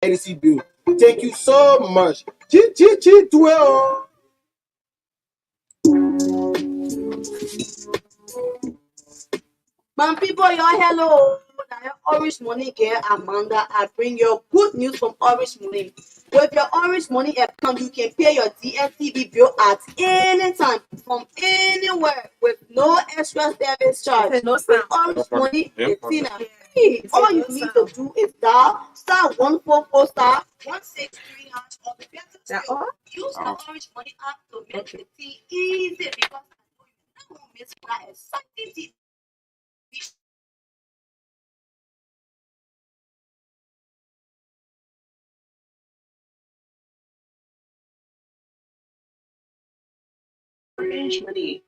electricity bill. Thank you so much. Chi, well. My people, your hello. Your Orange Money girl Amanda. I bring you good news from Orange Money. With your Orange Money account, you can pay your DSTV bill at any time from anywhere with no extra service charge. No With Orange Money, it's in a free. All you need to do is dial *144*163# or the better still, use the Orange Money app to make it easy because I know you never miss that exciting TV. Orange Money.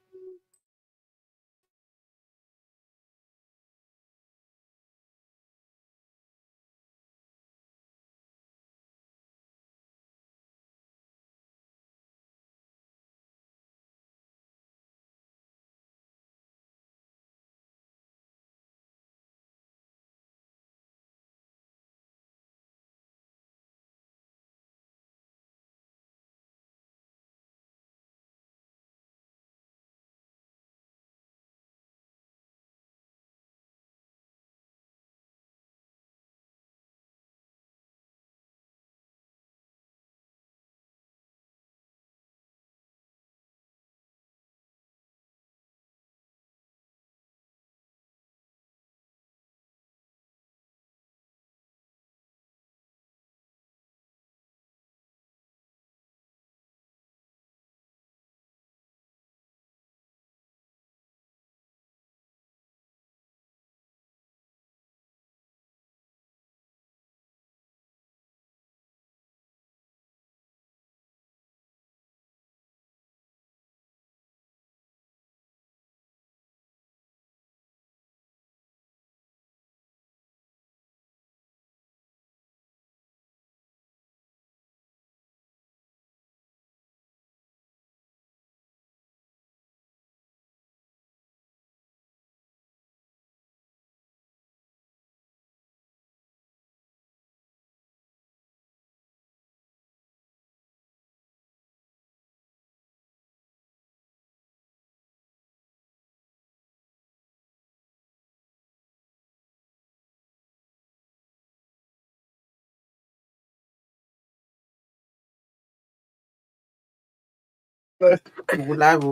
Live.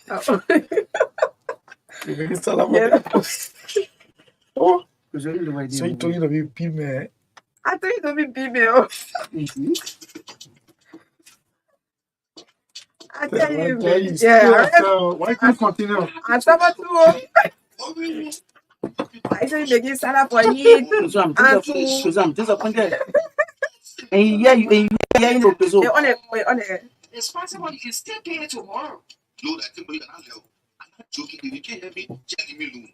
Oh, so you told you to be female. I thought you don't be female. I tell you, yeah. Why can't continue? I saw what too. I say making salad for you. So I'm disappointed. And yeah, you know, On it. It's possible you can still pay it tomorrow. Lord, I think I'm not joking. If you can't help me, tell me, Lou.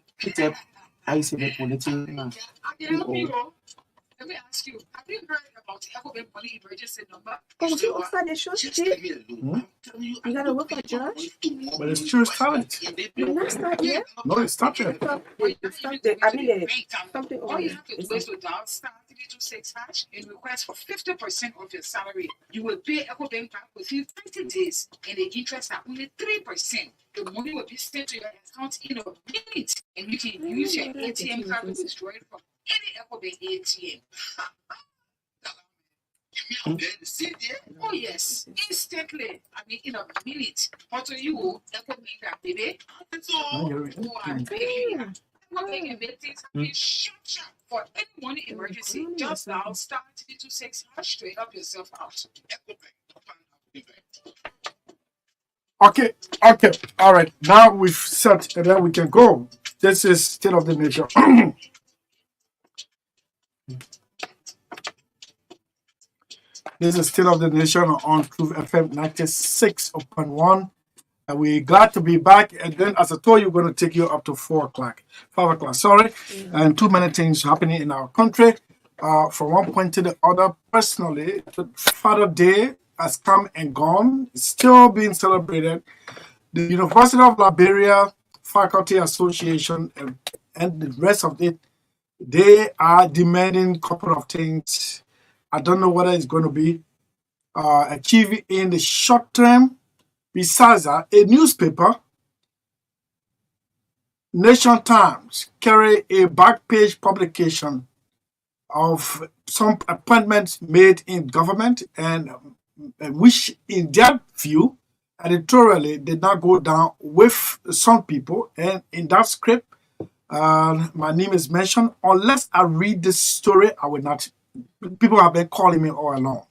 I say that political. I can help you. Let me ask you, have you heard about the Ecobank Money Emergency number? Can you offer the show? Just leave me alone. You gotta work for Josh. But it's true talent. That's not yet. No, it's not yet. Something All on you it. have to do is to dial *326# and request for 50% of your salary. You will pay Ecobank back within 30 days, and the interest are only 3%. The money will be sent to your account in a minute, and you can use your ATM card to withdraw it from any Ecobank ATM. You mean I'm see there? Oh yes, instantly. I mean in a minute. What are you? Ecobank that baby. So Ecobank and make things happen sharp. For any money emergency, just dial *326# to help yourself out. Okay. All right. Now we've set, and then we can go. This is State of the Nation. This is State of the Nation on Truth FM 96.1. And we're glad to be back. And then, as I told you, we're going to take you up to 4 o'clock, 5 o'clock, sorry. And too many things happening in our country. From one point to the other, personally, the Father Day has come and gone. It's still being celebrated. The University of Liberia Faculty Association and the rest of it, they are demanding a couple of things I don't know whether it's going to be achieved in the short term. Besides that, a newspaper, Nation Times, carry a back page publication of some appointments made in government and which, in their view, editorially did not go down with some people. And in that script, my name is mentioned. Unless I read this story, I will not. People have been calling me all along.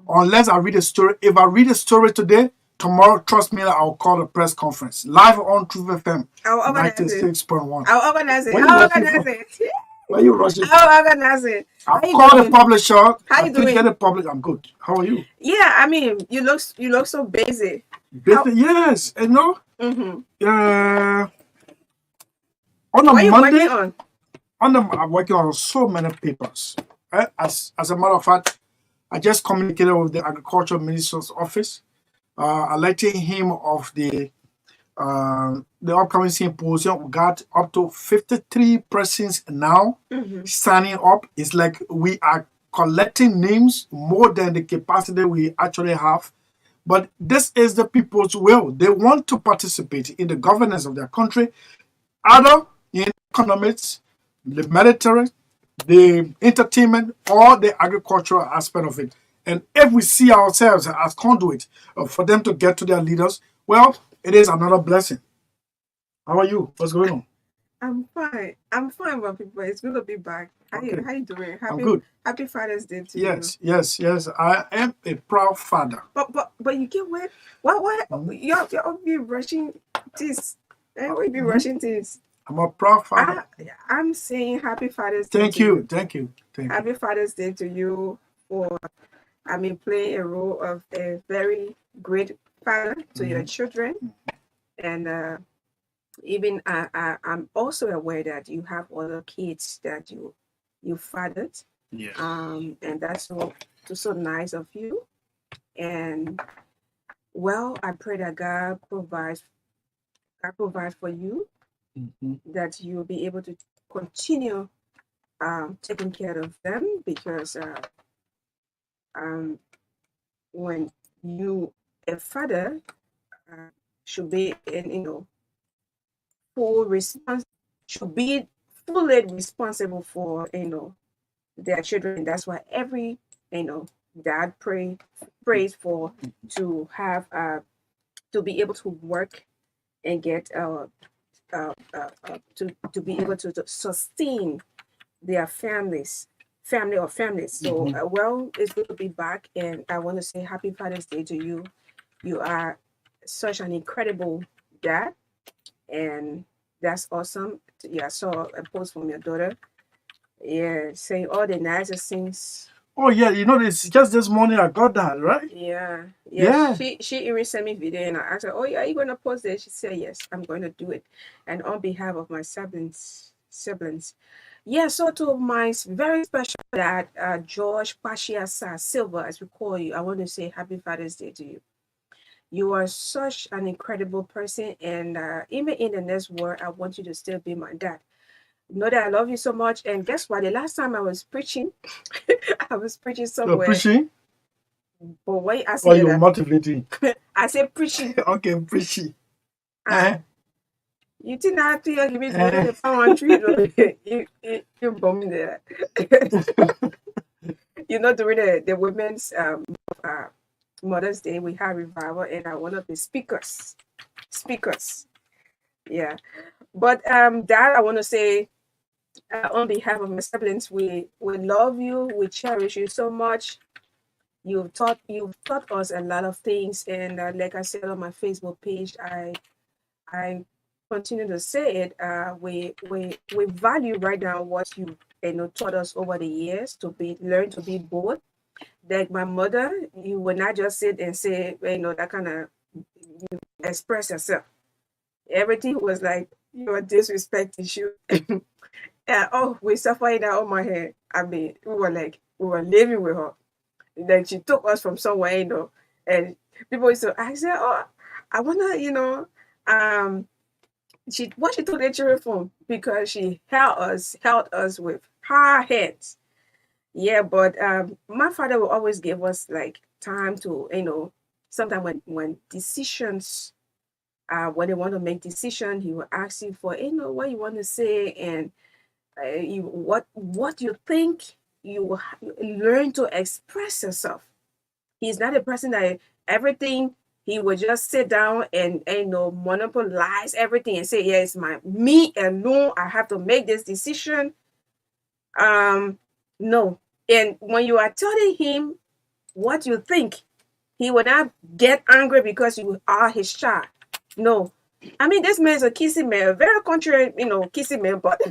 Unless I read a story. If I read a story today, tomorrow, trust me, I'll call a press conference live on Truth FM I'll organize it. 96.1. I'll organize it. What I'll you rushing organize for? it. Why are you rushing? I'll organize it. How I'll you call the doing? publisher. How I you think doing? get the public. I'm good. How are you? Yeah, I mean, you look so busy. Busy? Yes. And no. Mm-hmm. On a What are you Monday, working on? I'm working on so many papers. As a matter of fact, I just communicated with the Agriculture Minister's office, alerting him of the upcoming symposium. We got up to 53 persons now Mm-hmm. signing up. It's like we are collecting names more than the capacity we actually have. But this is the people's will. They want to participate in the governance of their country, either in economics, the military, the entertainment, or the agricultural aspect of it. And if we see ourselves as conduit for them to get to their leaders, well, it is another blessing. How are you? What's going on? I'm fine. I'm fine, my people. It's good to be back. How Okay. you doing? I'm good. Happy Father's Day to Yes. I am a proud father. you. But you get what? What? Mhm. You'll be rushing this. We'll be Mhm. rushing this. I'm a proud father. I'm saying Happy Father's Day. Thank to you. Thank you. Happy Father's Day to you for playing a role of a very great father to your children, and even I'm also aware that you have other kids that you fathered, Yeah. and that's so nice of you. And well, I pray that God provides for you, Mhm. that you'll be able to continue taking care of them, because when you a father should be full response should be fully responsible for their children. That's why every dad prays for to have to be able to work and get to be able to sustain their family or families. So well, it's good to be back, and I want to say Happy Father's Day to you. You are such an incredible dad, and that's awesome. Yeah, I saw a post from your daughter, yeah, saying all the nicest things. Oh yeah, it's just this morning I got that, right? Yeah. Yeah. She even sent me video, and I asked her, "Oh yeah, are you gonna post it?" She said, "Yes, I'm going to do it." And on behalf of my siblings. Yeah, so to my very special dad, George Pashiasa Silva, as we call you, I want to say Happy Father's Day to you. You are such an incredible person, and even in the next world, I want you to still be my dad. Know that I love you so much. And guess what? The last time I was preaching, I was preaching You're somewhere. preaching But why I or said you're that? motivating? I said preaching. Okay, preaching. Ah, you think I have to give me the power tree? You bum me there. During the women's Mother's Day, we have revival, and I'm one of the speakers. Yeah. But Dad, I want to say, on behalf of my siblings, we love you, we cherish you so much. You've taught us a lot of things, and like I said on my Facebook page, I continue to say it. We value right now what you taught us over the years to learn to be bold. Like my mother, you would not just sit and say that kind of express yourself. Everything was like you are disrespecting you. We suffering that on my head. I mean, we were living with her. Like she took us from somewhere, and people used to ask her, "Oh, I wanna, she took the children from because she held us with her hands." Yeah, but my father will always give us like time to, sometimes when decisions, when they want to make decision, he will ask you for, what you want to say, and what you think. You learn to express yourself. He's not a person that everything he would just sit down and monopolize everything and say, yeah, it's my me alone. I have to make this decision. No. And when you are telling him what you think, he will not get angry because you are his child. No. I mean, this man is a kissing man, a very contrary, kissing man, but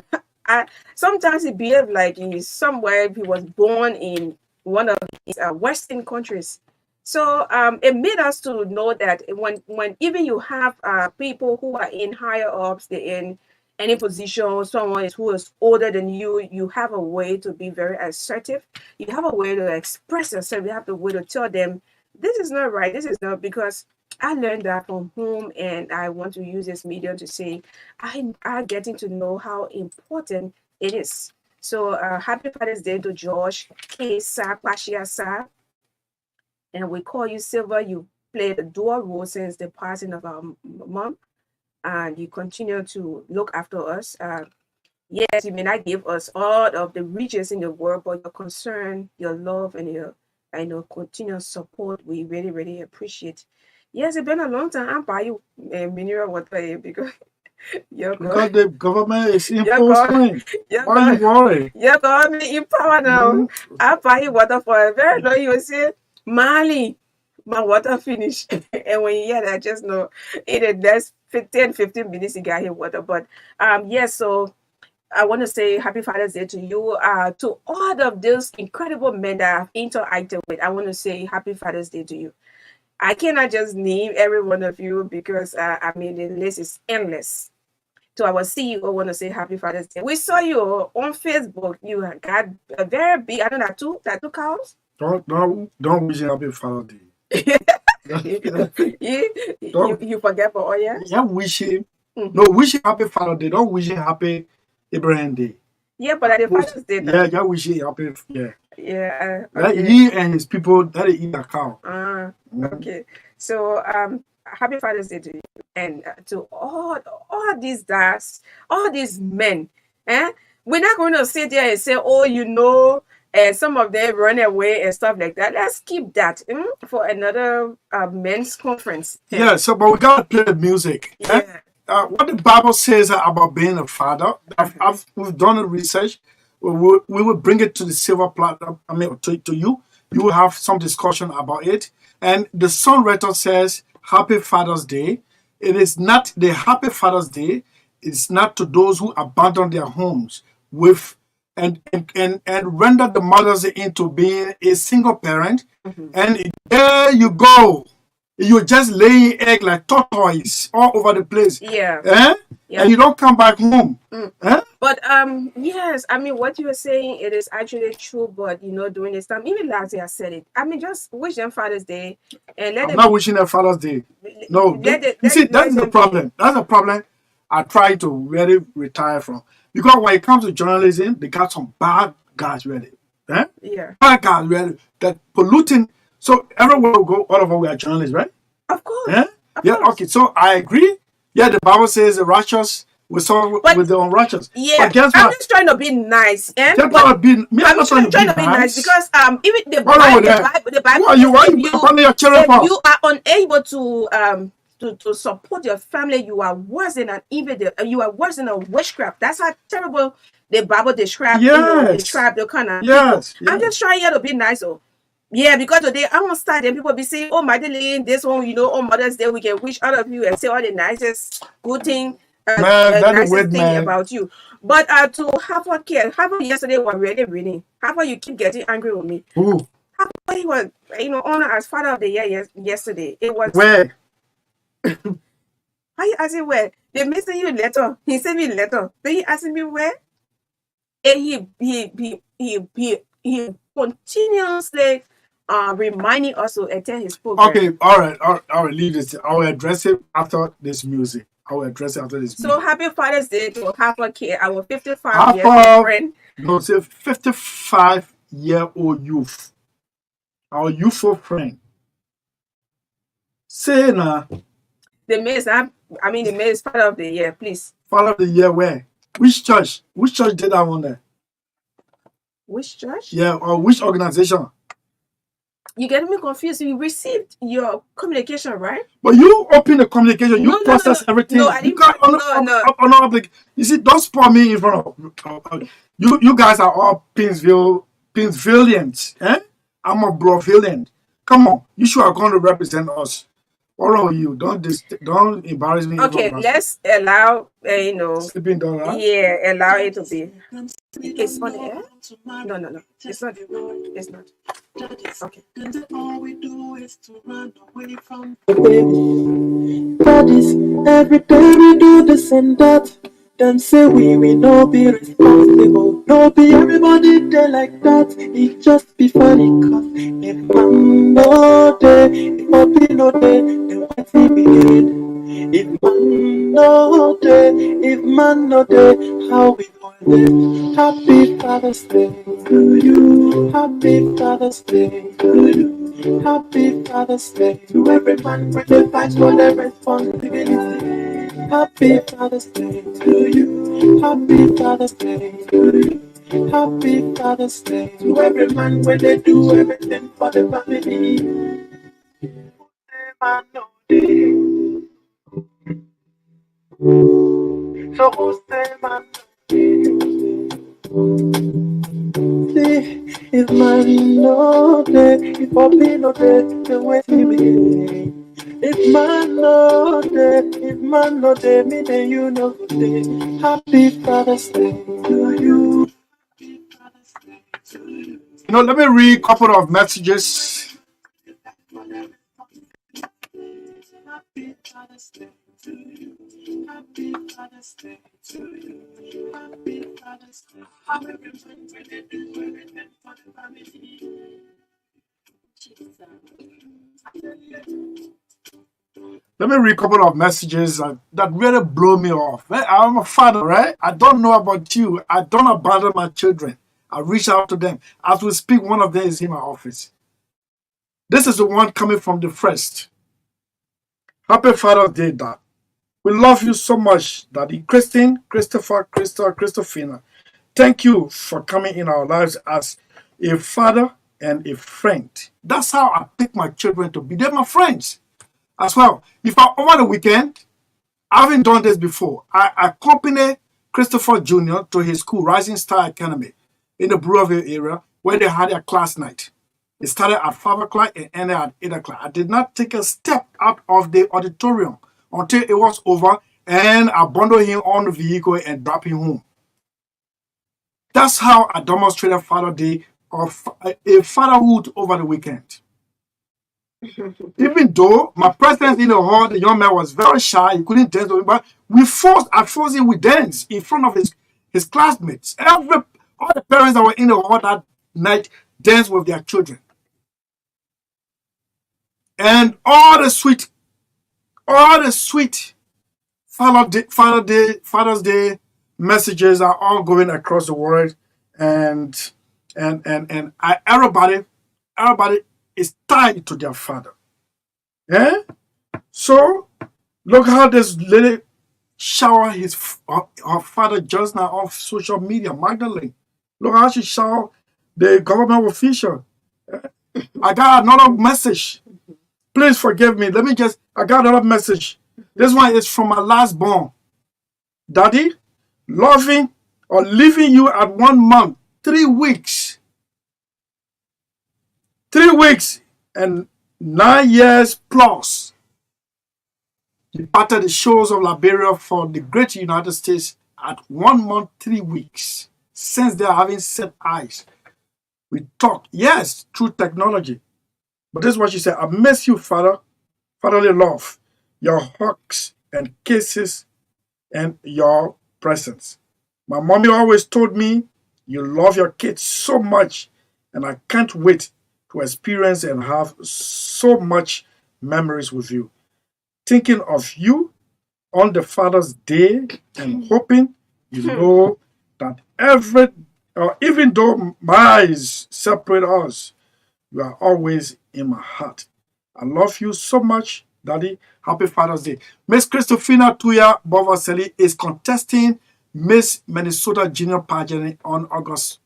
I, sometimes he behaves like he's somewhere, he was born in one of these Western countries. So it made us to know that when even you have people who are in higher ups, they're in any position, someone who is older than you, you have a way to be very assertive. You have a way to express yourself. You have the way to tell them, this is not right. This is not, because I learned that from home, and I want to use this medium to say I getting to know how important it is. So happy Father's Day to George K. Sa Kwashia Sa, and we call you Silver. You played a dual role since the passing of our mom, and you continue to look after us. Yes, you may not give us all of the riches in the world, but your concern, your love, and your continuous support, we really, really appreciate. Yes, it's been a long time. I'm buying you mineral water because your Because God, the government is in your full God, swing. your Why you God, worry? your God, me in power now. Mhm. I buy you water for a very long. You will say, Mali, my water finished. And when you hear that, just know in the next 15 minutes you got here water. But yes, so I want to say happy Father's Day to you. To all of those incredible men that I've interacted with, I want to say happy Father's Day to you. I cannot just name every one of you because I mean the list is endless. To our CEO, I want to say happy Father's Day. We saw you on Facebook. You got a very big, I don't know, two cows. Don't wish him happy Father's Day. you, Don't you forget for all, yeah? yeah, wish him. Mhm. No, wish him happy Father's Day. Don't wish him happy Abraham Day. Yeah, but at the Most, Father's Day, yeah, yeah, wish him happy. Yeah, yeah, that okay. he and his people that they eat a cow. Mhm. Okay. So happy Father's Day to you, and to all these dads, all these men. Eh? We're not going to sit there and say, oh, and some of them run away and stuff like that. Let's keep that for another men's conference. Yeah, so but we gotta play the music. Yeah. What the Bible says about being a father, we've done the research. We will bring it to the silver platinum. I mean, to you. You will have some discussion about it. And the songwriter says, "Happy Father's Day." It is not the Happy Father's Day. It's not to those who abandon their homes with and render the mothers into being a single parent. Mhm. And there you go. You're just laying egg like tortoise all over the place. Yeah. Eh? Yeah. And you don't come back home. Mm. Eh? But yes, I mean what you are saying, it is actually true. But during this time, even last year I said it. I mean, just wish them Father's Day and let I'm them not wishing them Father's Day. No, you see, that's the problem. That's the problem I try to really retire from. Because when it comes to journalism, they got some bad guys really. Eh? Yeah, Bad guys really that polluting. So everywhere we go, all of us we are journalists, right? of course. Eh? Of Yeah, course. okay. So I agree. Yeah, the Bible says the righteous will suffer But with the unrighteous. yeah, But guess I'm what? just trying to be nice, and Just but trying to be me, I'm I'm not trying trying to to be be nice nice. because even the Hold on Bible, with the that. Bible, the Bible Why says you abandoning your children if for? you are unable to support your family, you are worse than an evil. You are worse than a witchcraft. That's how terrible the Bible describes. Yes. Describe the kind of Yes. people. I'm Yes. just trying here to be nice. Oh, yeah, because today I won't start and people be saying, "Oh, Madeline, this one, on Mother's Day we can wish all of you and say all the nicest good thing, Man, that's the nicest word, thing man. about you." But to Harvard care, Harvard yesterday was really reading. Harvard, you keep getting angry with me. Who? Harvard was, honored as Father of the Year yesterday. It was. Where? How you asking where? They missing you letter. He sent me a letter. Then he asking me where? And he continuously reminding us to attend his program. Okay, all right, leave this. I will address it after this music. So happy Father's Day to Harper K, our 55 years Harper, friend. no, say 55 year-old youth, our youthful friend. Say now, The May is not, I mean, the May is part of the year, please. Father of the year where? Which church? Which church did that one there? Which church? Yeah, or which organization? You getting me confused. You received your communication, right? But you open the communication, you No, no, process no, no. everything. No, I You didn't. can't No. You see, don't spoil me in front of you. You guys are all Pinsvillians, eh? I'm a Brovillian. Come on, you sure are going to represent us. All of you, don't embarrass me. Okay, let's allow, Sleeping dog, huh? yeah, allow it to be. It's on air? No. It's not. It's not. Okay. All we do is to run away from daddies. Every day we do this and that. Them say we no be responsible. No be everybody there like that. It just be funny cause if man no day, if puppy no day, then what we begin? If man no day, if man no day, how we gonna live? Happy Father's Day to you. Happy Father's Day to you. Happy Father's Day to every man when they fight for their responsibility. Happy Father's Day to you. Happy Father's Day to you. Happy Father's Day to every man when they do everything for the family. Man, no day. So who say man no day? See, if man no day, if puppy no day, then wait me. If man no day, me then you know good day. Happy Father's Day to you. Happy Father's Day to you. Let me read a couple of messages. Happy Father's Day to you. Happy Father's Day to you. Happy Father's Day. How everyone when they do everything for the family. Let me read a couple of messages that really blow me off. I'm a father, right? I don't know about you. I don't abandon my children. I reach out to them. As we speak, one of them is in my office. This is the one coming from the first. Happy Father's Day, Dad. We love you so much, Daddy. Christine, Christopher, Crystal, Christophina. Thank you for coming in our lives as a father and a friend. That's how I pick my children to be. They're my friends as well. If I over the weekend, I haven't done this before. I accompany Christopher Jr. to his school, Rising Star Academy, in the Breville area, where they had a class night. It started at 5 o'clock and ended at 8 o'clock. I did not take a step out of the auditorium until it was over, and I bundled him on the vehicle and dropped him home. That's how I demonstrated Father Day of a fatherhood over the weekend. Even though my presence in the hall, the young man was very shy, he couldn't dance with me, but I forced him with dance in front of his classmates. All the parents that were in the hall that night danced with their children. And all the sweet Father's Day messages are all going across the world, and everybody is tied to their father. Yeah. So look how this lady shower her father just now off social media, Magdalene. Look how she shower the government official. I got another message. Please forgive me. I got another message. This one is from my last born. Daddy, loving or leaving you at 1 month, 3 weeks. 3 weeks and 9 years plus. Departed the shores of Liberia for the great United States at 1 month, 3 weeks. Since they are having set eyes. We talk, yes, through technology. But this is what she said. I miss you, Father. Fatherly love. Your hugs and kisses and your presence. My mommy always told me you love your kids so much, and I can't wait to experience and have so much memories with you. Thinking of you on the Father's Day and hoping you know that Even though my eyes separate us, you are always in my heart. I love you so much, Daddy. Happy Father's Day. Miss Christofina Tuya Bovaseli is contesting Miss Minnesota Junior Pageant on August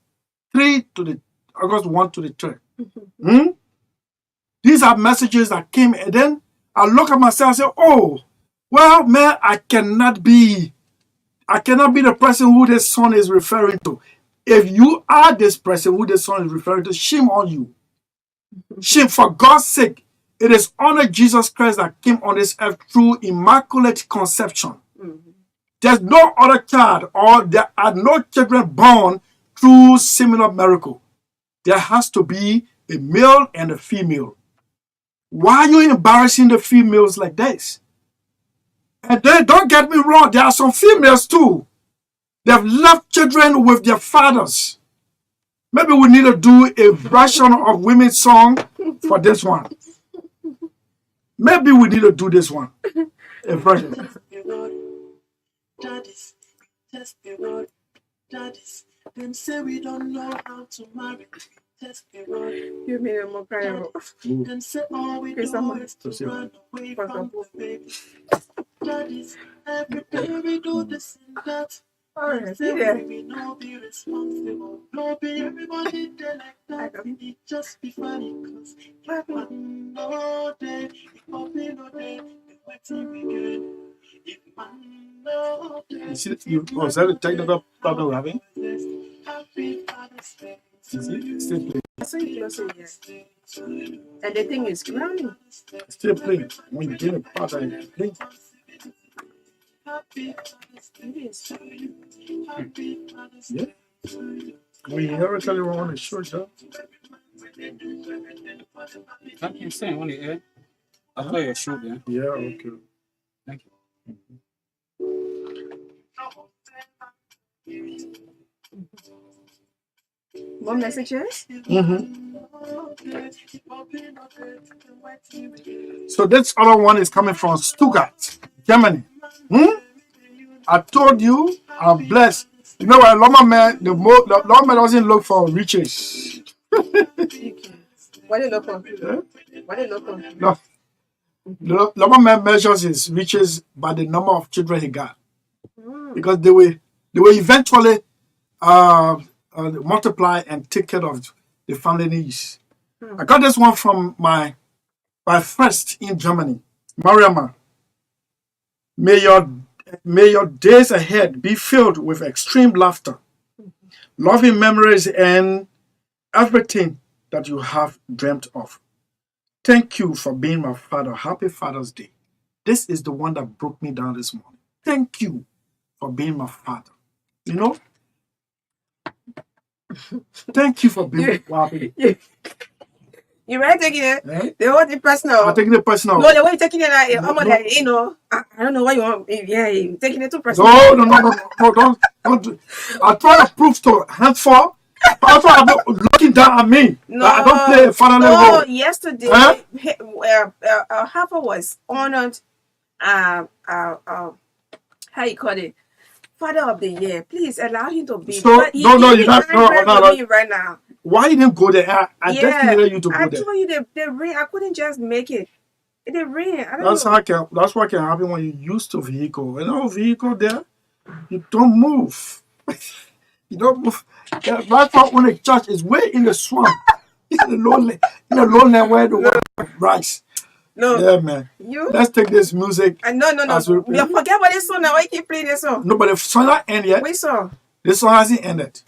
1 to the 3rd. These are messages that came, and then I look at myself and say, oh, well, man, I cannot be the person who this son is referring to. If you are this person who this son is referring to, shame on you. Shame, for God's sake. It is only Jesus Christ that came on this earth through immaculate conception. There's no other child, or there are no children born through similar miracle. There has to be a male and a female. Why are you embarrassing the females like this? And then, don't get me wrong, there are some females too. They've left children with their fathers. Maybe we need to do a version of women's song for this one. Maybe we need to do this one. A version. Daddies, test the word. Daddies, them say we don't know how to marry. Test the word. You made a more cry. Them say all we do is to run away from the baby. Daddies, every day we do this and that. Alright, Say yeah. we no be responsible. No be everybody there like that. It just be funny cause if man no day, if puppy no day, then waiting we get. If man no day, You see, is that a technical problem we're having? happy Father's Day. Still playing. So you close it, yeah. And the thing is grounding. Still playing. When you get a part, I play. Happy Father's Day to you. Happy Father's Yeah. Day to you. We never tell you on the short job. I can sing on the air. I play a show, man. Yeah, okay. Thank you. More messages? So this other one is coming from Stuttgart, Germany. I told you, I'm blessed. You know what, Loma man, the Loma man doesn't look for riches. What do you look for? Yeah? What do you look for? No, Loma man measures his riches by the number of children he got, because they will eventually multiply and take care of the family needs. I got this one from my friend in Germany, Mariama. May your days ahead be filled with extreme laughter, loving memories, and everything that you have dreamt of. Thank you for being my father. Happy Father's Day. This is the one that broke me down this morning. Thank you for being my father. You know? Thank you for being my father. You right taking it? Eh? The whole thing personal. I'm taking it personal. No, the way you're taking it, I'm No. like, you know, I don't know why you want. Yeah, you're taking it too personal. No, don't do. I try to prove to henceforth. Also, I'm not looking down at me. No, I don't play a fatherly no. role. Yesterday, Huh? Harper was honored. How you call it? Father of the Year. Please allow him to be. So, But no, he you're not. can't rap No. with me right now. Why you didn't go there? I Yeah, definitely need you to I go there. told you the rain. I couldn't just make it. The rain. I don't That's know. that's what can happen when you used to vehicle. You know, vehicle there, you don't move. You don't move. Yeah, right now, when the church is way in the swamp, in the lowland where the water rise. No, Yeah, man. you. Let's take this music. No. As we- You forget about this song now. Why you keep playing this song? No, but the song not end yet. Which song? This song hasn't ended.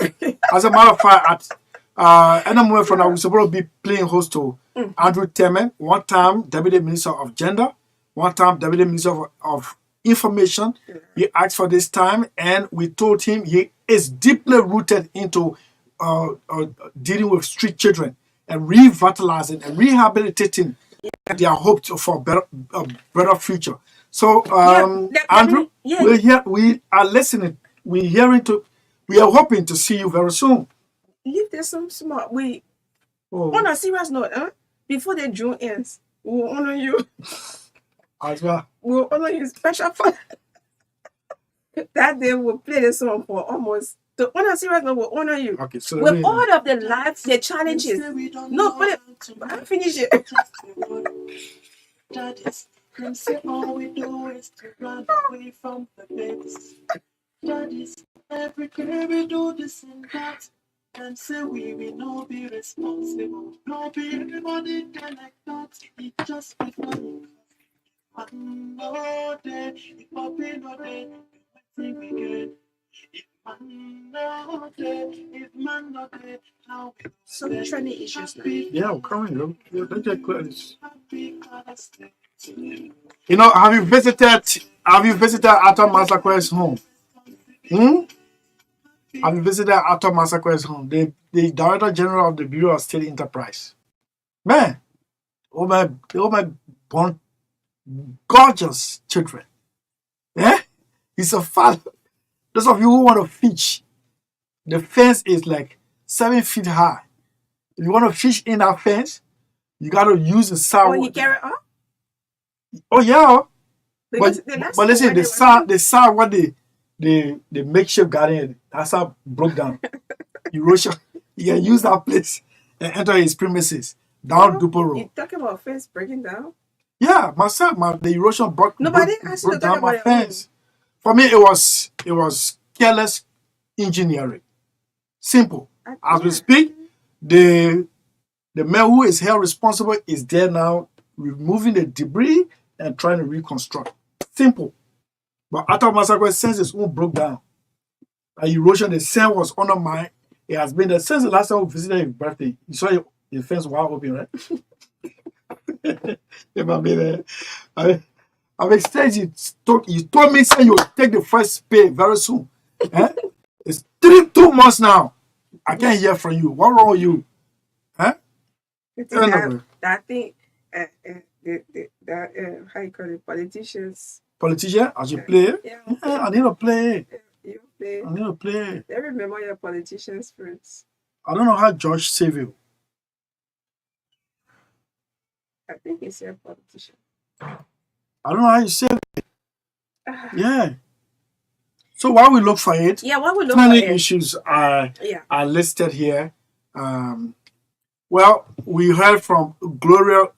As a matter of fact, at any moment from now, we're supposed to be playing host to Andrew Temen, one time Deputy Minister of Gender, one time Deputy Minister of Information. He asked for this time, and we told him he is deeply rooted into dealing with street children and revitalizing and rehabilitating their hopes for a better future. So, Andrew, yeah. we are listening. We are hoping to see you very soon. Leave this some small. We Oh, on a serious note, before the June ends, we will honor you. as well. We'll honor you special for that day. We'll play the song for almost To honor serious God will honor you. Okay, so With all of the lives, the challenges. No, but I'll finish it. Them say all we do is to run away from the base. Daddies, every day we do this and that. Them say we will not be responsible. No be everybody there like that. It just be funny. Man no day, if puppy no day, everything we get. If man no day, if man no day, how we Some training issues now. yeah, I'm coming. Don't get close. happy cause You know, have you visited Atom Massacre's home? Have you visited Atom Massacre's home? The Director General of the Bureau of State Enterprise. Man, oh my born gorgeous children. Yeah? He's a father. Those of you who want to fish, the fence is like 7 feet high. If you want to fish in that fence, you got to use the sow. Oh, he carry up? Oh yeah. Because the last But listen, time when the sound what the makeshift garden, that's how broke down. Erosion. You can use that place and enter his premises down Dupo Road. you talking about fence breaking down? Yeah, the erosion broke. Nobody asked you to down talk my about your own. fence. For me, it was careless engineering. Simple. As we speak, the man who is held responsible is there now, removing the debris and trying to reconstruct. Simple. But after Massacre, since his own broke down, erosion, the sand was under mine. It has been there since the last time we visited his birthday. You saw the fence wide open, right? I'm excited. You told me say you take the first pay very soon. It's 2 months now. I can't hear from you. What wrong with you? I think Anyway. that thing, how you call it, politicians. Politician, I should play. Yeah, I need to play. you play. I need to play. They remember your politician spirits. I don't know how George saved you. I think he's a politician. I don't know how you saved it. Yeah. So while we look for it, Yeah, what we look many for is, issues are yeah, listed here. Well, we heard from Gloria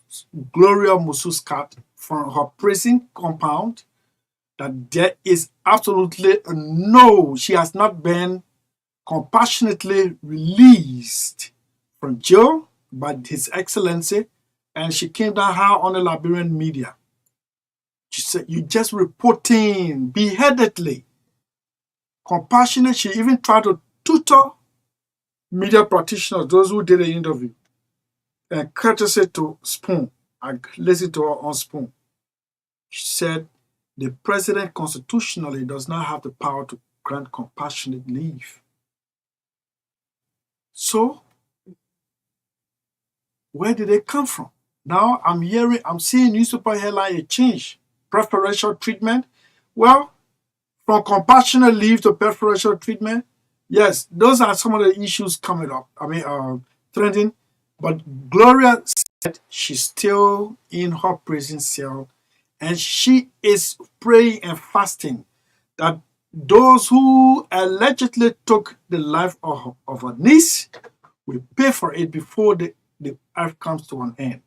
Mususcat from her prison compound that there is absolutely she has not been compassionately released from jail by His Excellency, and she came down hard on the Liberian media. She said, "You just reporting beheadedly." Compassionate, she even tried to tutor media practitioners, those who did the interview, and courtesy to Spoon. I listened to her on Spoon. She said, the president constitutionally does not have the power to grant compassionate leave. So, where did they come from? Now I'm seeing newspaper headline a change. Preferential treatment. Well, from compassionate leave to preferential treatment, yes, those are some of the issues coming up. Trending. But Gloria said she's still in her prison cell, and she is praying and fasting that those who allegedly took the life of her niece will pay for it before the earth comes to an end.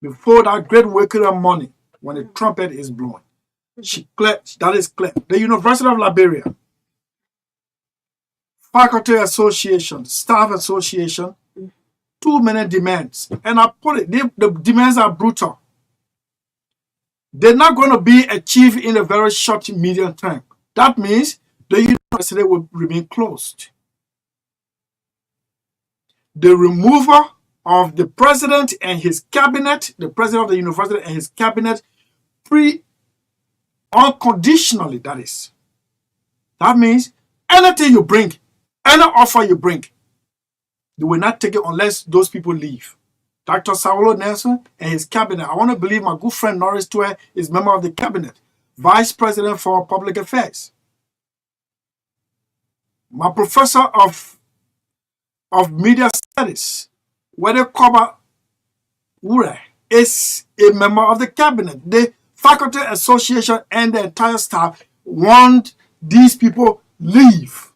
Before that great waking up morning, when the trumpet is blowing. That is clear. The University of Liberia, Faculty Association, Staff Association, too many demands. And I put it, the demands are brutal. They're not going to be achieved in a very short, medium term. That means the university will remain closed. The removal of the president and his cabinet, the president of the university and his cabinet, unconditionally, that is. That means anything you bring, any offer you bring, they will not take it unless those people leave. Dr. Saulo Nelson and his cabinet, I want to believe my good friend Norris Tue is member of the cabinet, vice president for public affairs. My professor of media studies, Wede Koba Ure, is a member of the cabinet. The faculty association and the entire staff want these people leave.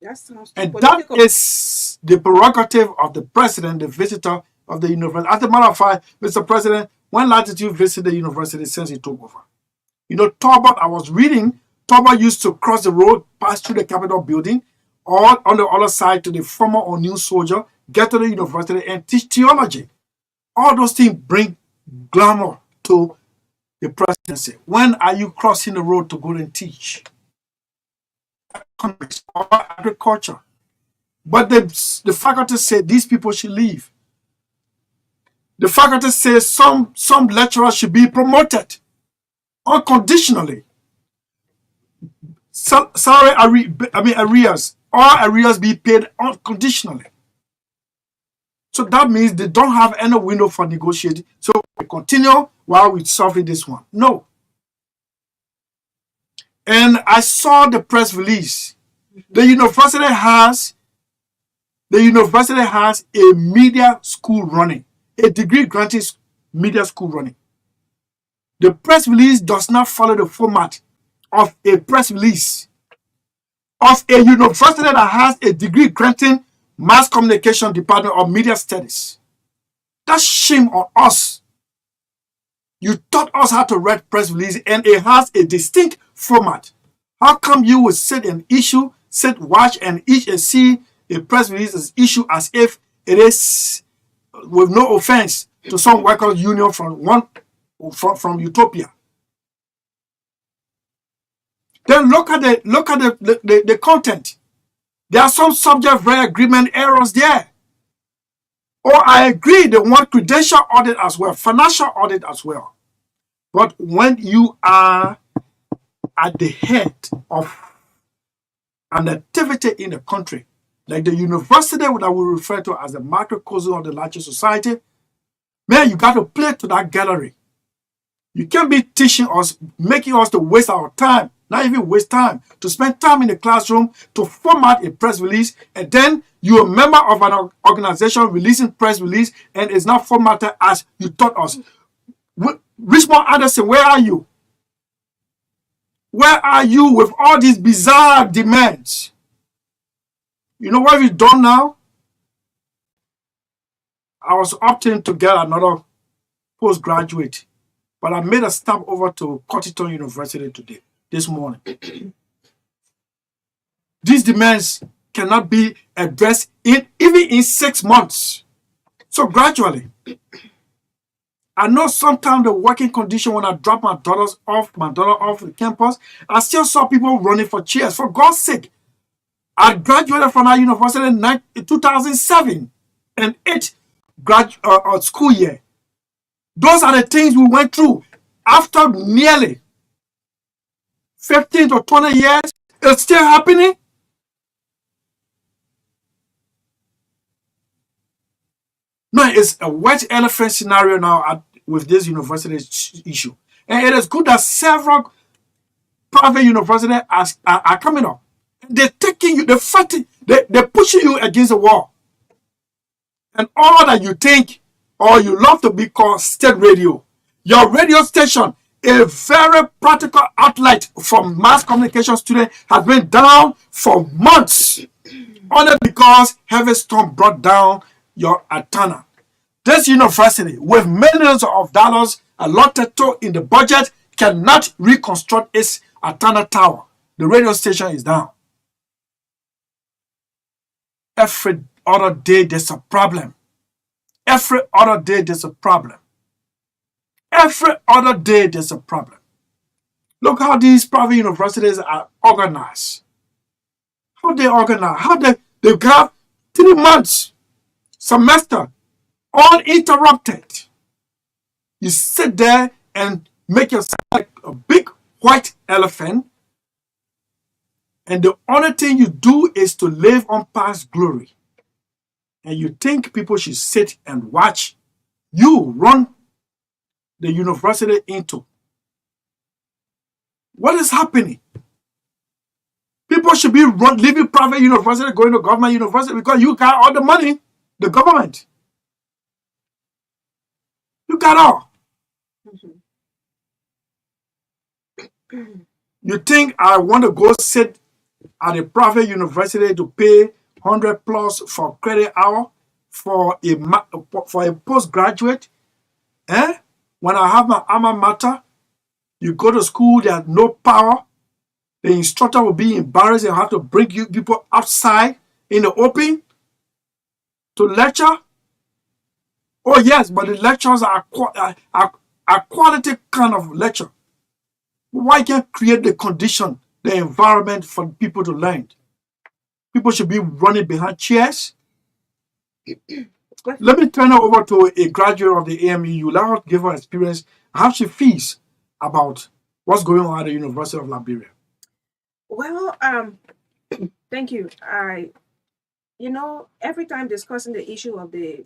That sounds too And that political. is the prerogative of the president, the visitor of the university. As a matter of fact, Mr. President, when Latitude visited the university since he took over, you know, Talbot, I was reading, Talbot used to cross the road, pass through the Capitol building, or on the other side to the former O'Neill soldier, get to the university and teach theology. All those things bring glamour to the presidency. When are you crossing the road to go and teach economics or agriculture? But the faculty said these people should leave. The faculty says some lecturers should be promoted unconditionally. Salary arrears, all arrears be paid unconditionally. So that means they don't have any window for negotiating. So we continue while we solve this one. No. And I saw the press release. The university has a media school running, a degree granting media school running. The press release does not follow the format of a press release of a university that has a degree granting mass communication department or media studies. That's shame on us. You taught us how to write press release and it has a distinct format. How come you would watch and see a press release as issue as if it is, with no offense to some workers union from Utopia? Then look at the content. There are some subject very agreement errors there. Or I agree they want credential audit as well, financial audit as well. But when you are at the head of an activity in the country, like the university that we refer to as the microcosm of the larger society, man, you got to play to that gallery. You can't be teaching us, making us to waste our time, not even waste time, to spend time in the classroom to format a press release, and then you're a member of an organization releasing press release, and it's not formatted as you taught us. Richmond Anderson, where are you? Where are you with all these bizarre demands? You know what we've done now? I was opting to get another postgraduate, but I made a stop over to Cottington University this morning. These demands cannot be addressed even in 6 months. So gradually, I know sometimes the working condition when I drop my daughter off the campus, I still saw people running for chairs. For God's sake, I graduated from our university in 2007 and 8 school year. Those are the things we went through. After nearly 15 to 20 years, it's still happening. No, it's a wet elephant scenario now with this university issue. And it is good that several private universities are coming up. They're taking you, they're fighting, they're pushing you against the wall. And all that you think or you love to be called state radio, your radio station, a very practical outlet for mass communication students, has been down for months. Only because heavy storm brought down your antenna. This university, with millions of dollars allotted to in the budget, cannot reconstruct its antenna tower. The radio station is down. Every other day there's a problem. Every other day there's a problem. Every other day there's a problem. Look how these private universities are organized. How they organize. How they have 3 months semester uninterrupted. You sit there and make yourself like a big white elephant, and the only thing you do is to live on past glory. And you think people should sit and watch you run the university into. What is happening? People should be leaving private university, going to government university because you got all the money, the government. You got all. You think I want to go sit at a private university to pay 100 plus for credit hour for a postgraduate. When I have my alma mater, you go to school, there's no power. The instructor will be embarrassed and have to bring you people outside in the open to lecture. Oh yes, but the lectures are quality kind of lecture. Why can't create the condition, the environment for people to learn? People should be running behind chairs. Let me turn it over to a graduate of the AMEU. Let her give her experience, how she feels about what's going on at the University of Liberia. Well, thank you. Every time discussing the issue of the,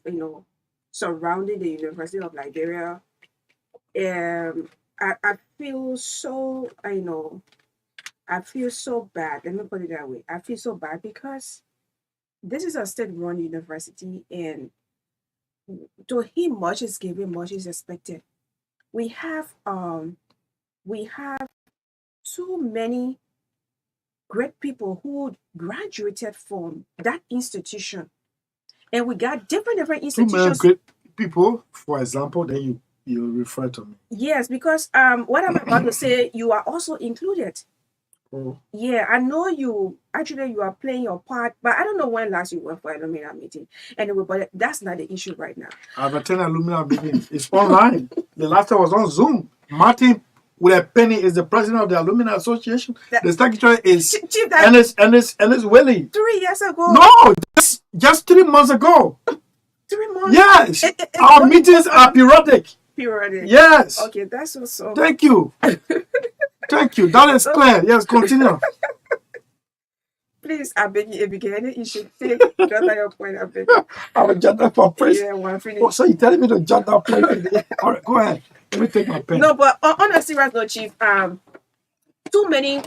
surrounding the University of Liberia, I feel so, I feel so bad. Let me put it that way. I feel so bad because this is a state-run university, and to him, much is given, much is expected. We have too many great people who graduated from that institution, and we got different Too many institutions. great people, for example, then you refer to me. Yes, because what I'm about to say, you are also included. Oh, Yeah, I know you are playing your part, but I don't know when last you went for alumni meeting. Anyway, but that's not the issue right now. I've attended alumni meeting. It's online. The last time was on Zoom. Martin with Penny is the president of the Alumni Association. That- The secretary is Chief, that Ennis Willie. 3 years ago, No, just 3 months ago. 3 months. Yes, It's our going meetings are periodic. period. Yes. Okay, that's also. Thank you. Thank you. That is clear. Yes, continue. Please, I beg you, beginning, you should take jot down your point. I beg you. I will jot that for praise. Yeah, one finish. Oh, so you're telling me to jot that point today? All right, go ahead. Let me take my pen. No, but on a serious note, Chief, too many,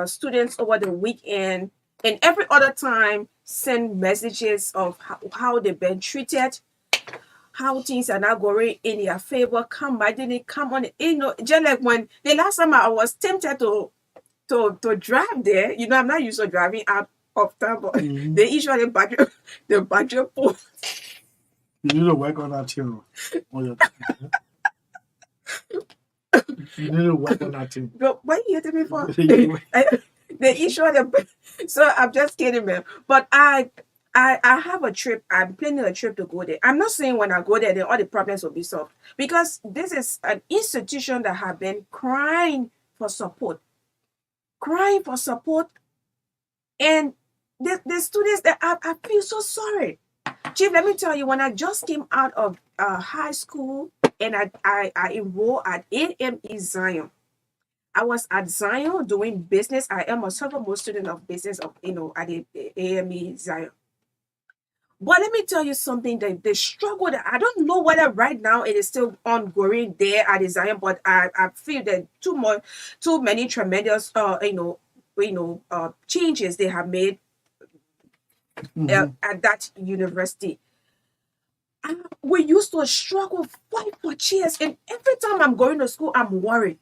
students over the weekend and every other time send messages of how they've been treated, how things are not going in their favor. Come by, didn't come on. Just like when the last time I was tempted to drive there. I'm not used to driving out of town, but they usually the budget pool. You need to work on that too. You need to work on that too. But what you hitting me for? The issue so I'm just kidding, man. But I have a trip. I'm planning a trip to go there. I'm not saying when I go there, then all the problems will be solved, because this is an institution that have been crying for support, and the students that I feel so sorry. Chief, let me tell you, when I just came out of high school and I enrolled at AME Zion. I was at Zion doing business. I am a sophomore student of business at the AME Zion. But let me tell you something, the struggle that I don't know whether right now it is still ongoing there at the Zion, but I feel that too many tremendous changes they have made at that university. We used to struggle, fight for chairs, and every time I'm going to school, I'm worried.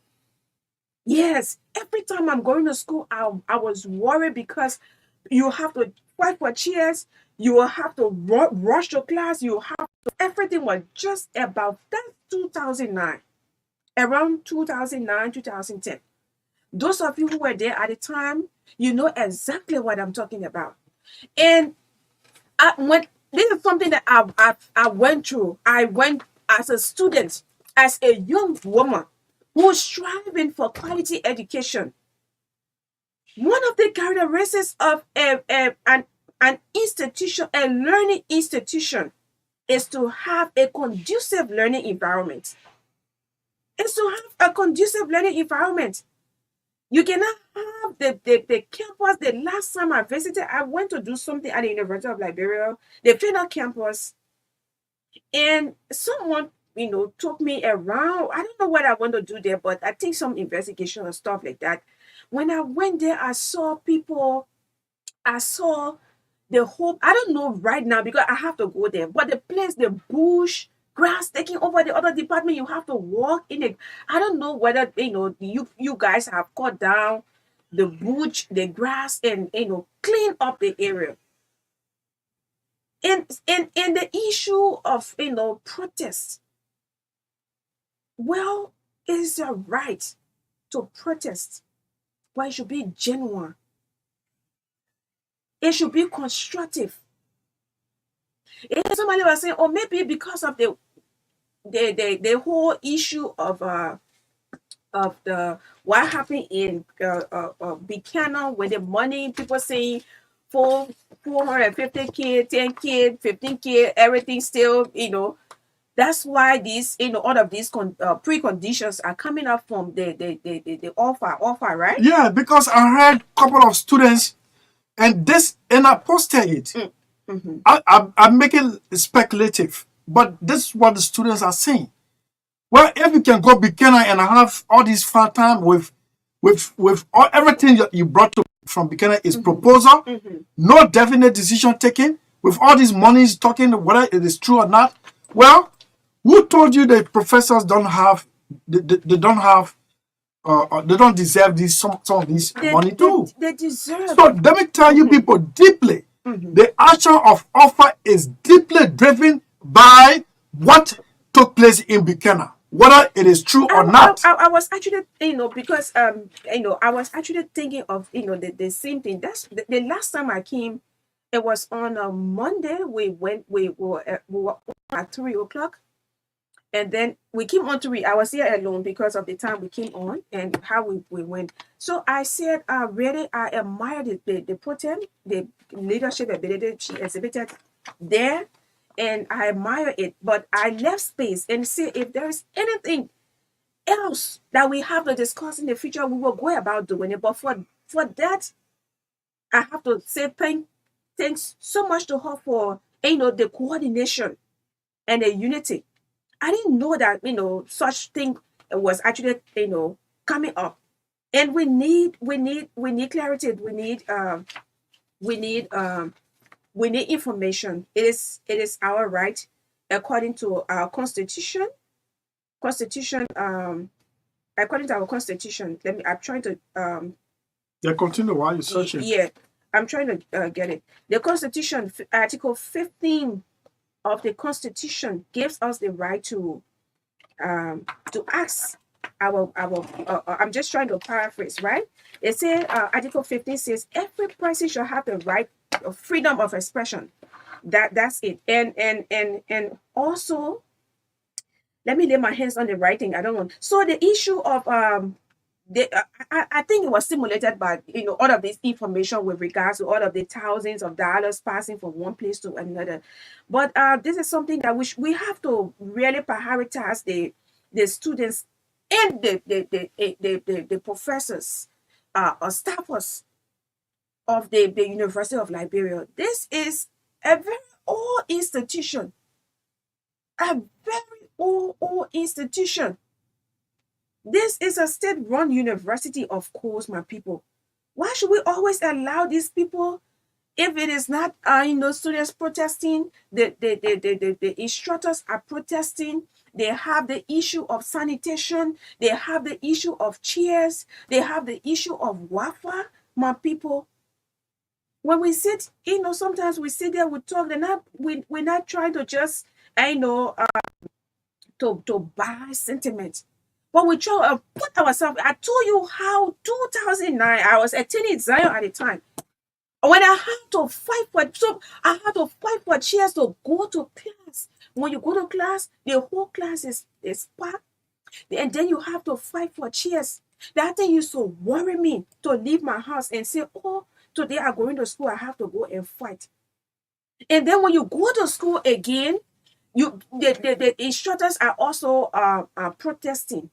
Yes, every time I'm going to school, I was worried because you have to fight for chairs, you will have to rush to class, everything was just about that 2009, around 2009, 2010. Those of you who were there at the time, you know exactly what I'm talking about. And this is something that I went through. I went as a student, as a young woman who's striving for quality education. One of the characteristics of an institution, a learning institution, is to have a conducive learning environment. You cannot have the campus. The last time I visited, I went to do something at the University of Liberia, the final campus, and someone took me around. I don't know what I want to do there, but I think some investigation and stuff like that. When I went there, I saw people. I saw the whole. I don't know right now because I have to go there. But the place, the bush, grass taking over the other department. You have to walk in it. I don't know whether you guys have cut down the bush, the grass, and clean up the area. And the issue of protest, well, it's your right to protest, but it should be genuine. It should be constructive. If somebody was saying, or maybe because of the whole issue of the what happened in Buchanan, when the money, people saying 450K, 10K, 15K, everything still, that's why these, all of these preconditions are coming up from the offer, right? Yeah, because I heard a couple of students, and I posted it. Mm-hmm. I'm making it speculative, but this is what the students are saying. Well, if you can go Buchanan and have all this fun time with everything that you brought from Buchanan is proposal, no definite decision taken, with all these monies talking whether it is true or not. Well, who told you the professors don't have they don't have they don't deserve some of this money too? They deserve. So let me tell you people deeply, the action of offer is deeply driven by what took place in Buchanan, whether it is true or not. I was actually, because I was actually thinking of the same thing. That's the last time I came. It was on a Monday. We were at 3:00, and then we came on 3. I was here alone because of the time we came on and how we went. So I said, really, I admire the protein, the leadership ability she exhibited there, and I admire it. But I left space and see if there is anything else that we have to discuss in the future, we will go about doing it. But for that, I have to say thanks so much to her for the coordination and the unity. I didn't know that such thing was actually coming up, and we need clarity. We need information. It is our right according to our constitution. According to our constitution. I'm trying to Yeah, continue while you're searching. yeah, I'm trying to get it. The Constitution, Article 15 of the Constitution gives us the right to ask our I'm just trying to paraphrase, right? It says Article 15 says every person shall have the right of freedom of expression. That's it. And also, let me lay my hands on the writing. I don't want. So the issue of I think it was simulated by all of this information with regards to all of the thousands of dollars passing from one place to another. But this is something that we have to really prioritize the students and the professors or staffers of the University of Liberia. This is a very old institution, a very old institution. This is a state-run university, of course, my people. Why should we always allow these people, if it is not students protesting, the instructors are protesting, they have the issue of sanitation, they have the issue of chairs, they have the issue of Wi-Fi, my people. When we sit, sometimes we sit there, we talk, we're not trying to just, to buy sentiment. But we try to put ourselves. I told you how 2009, I was attending Zion at the time. When I had to fight for chairs to go to class. When you go to class, the whole class is packed. And then you have to fight for chairs. That thing used to worry me to leave my house and say, oh, today I'm going to school, I have to go and fight. And then when you go to school again, the instructors are also protesting.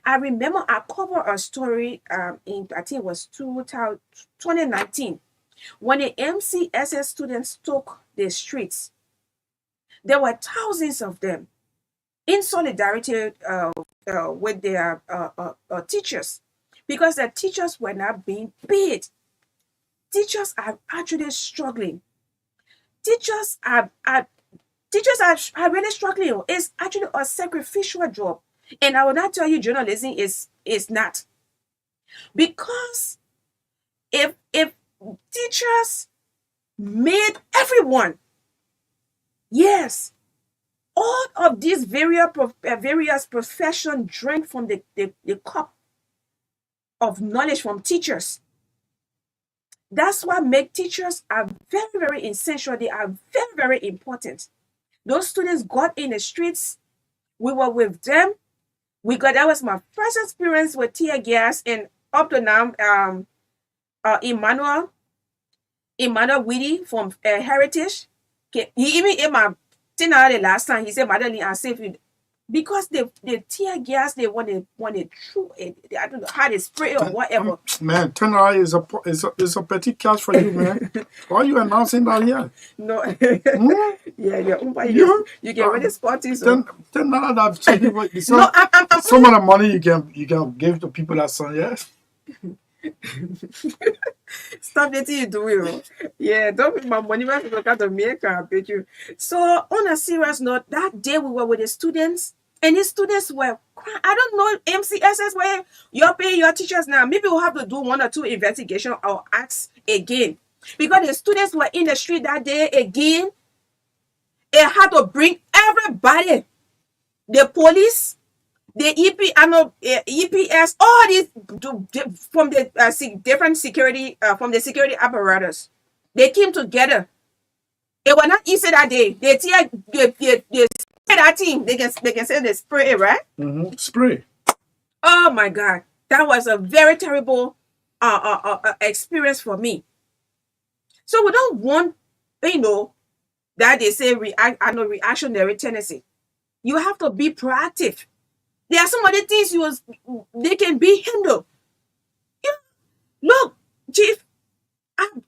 I remember I covered a story in, I think it was 2019, when the MCSS students took the streets. There were thousands of them in solidarity with their teachers, because the teachers were not being paid. Teachers are actually struggling. Teachers are really struggling. It's actually a sacrificial job. And I will not tell you journalism is not. Because If teachers made everyone, yes, all of these various professions drink from the cup of knowledge from teachers. That's what make teachers are very, very essential. They are very, very important. Those students got in the streets. We were with them. That was my first experience with tear gas, and up to now, Emmanuel Whitty from Heritage. He even in my thing out the last time, he said, Madeline, I saved you. Because the tear gas, they want to through it. I don't know how they spray or whatever. Man, $10 is a petty cash for you, man. Why are you announcing that here? No. Hmm? Yeah, you can really spot it. $10 that some people, No, I'm some of the money you can give to people that son, yes. Stop letting you do it. Yeah, don't put my money back to look to make I bet you. So on a serious note, that day we were with the students, and the students were crying. I don't know MCSS where you're paying your teachers now. Maybe we'll have to do 1 or 2 investigation or ask again. Because the students were in the street that day again. It had to bring everybody. The police, the EPS, all these from the different security from the security apparatus, they came together. It was not easy that day. They spray that thing. They can say they spray it, right? Mm-hmm. Spray. Oh my God, that was a very terrible experience for me. So we don't want, that they say reactionary tendency. You have to be proactive. There are some other things they can be handled. Look, Chief,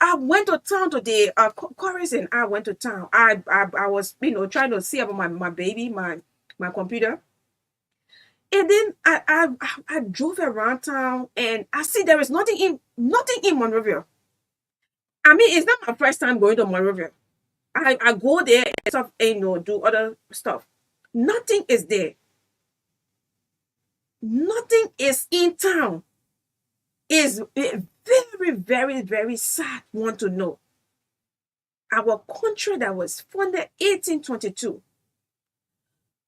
I went to town today. Chorus and I went to town. I was trying to see about my baby, my computer, and then I drove around town and I see there is nothing in Monrovia. I mean, it's not my first time going to Monrovia. I go there and stuff, do other stuff. Nothing is there. Nothing is in town. Is very, very, very sad. Want to know our country that was founded 1822.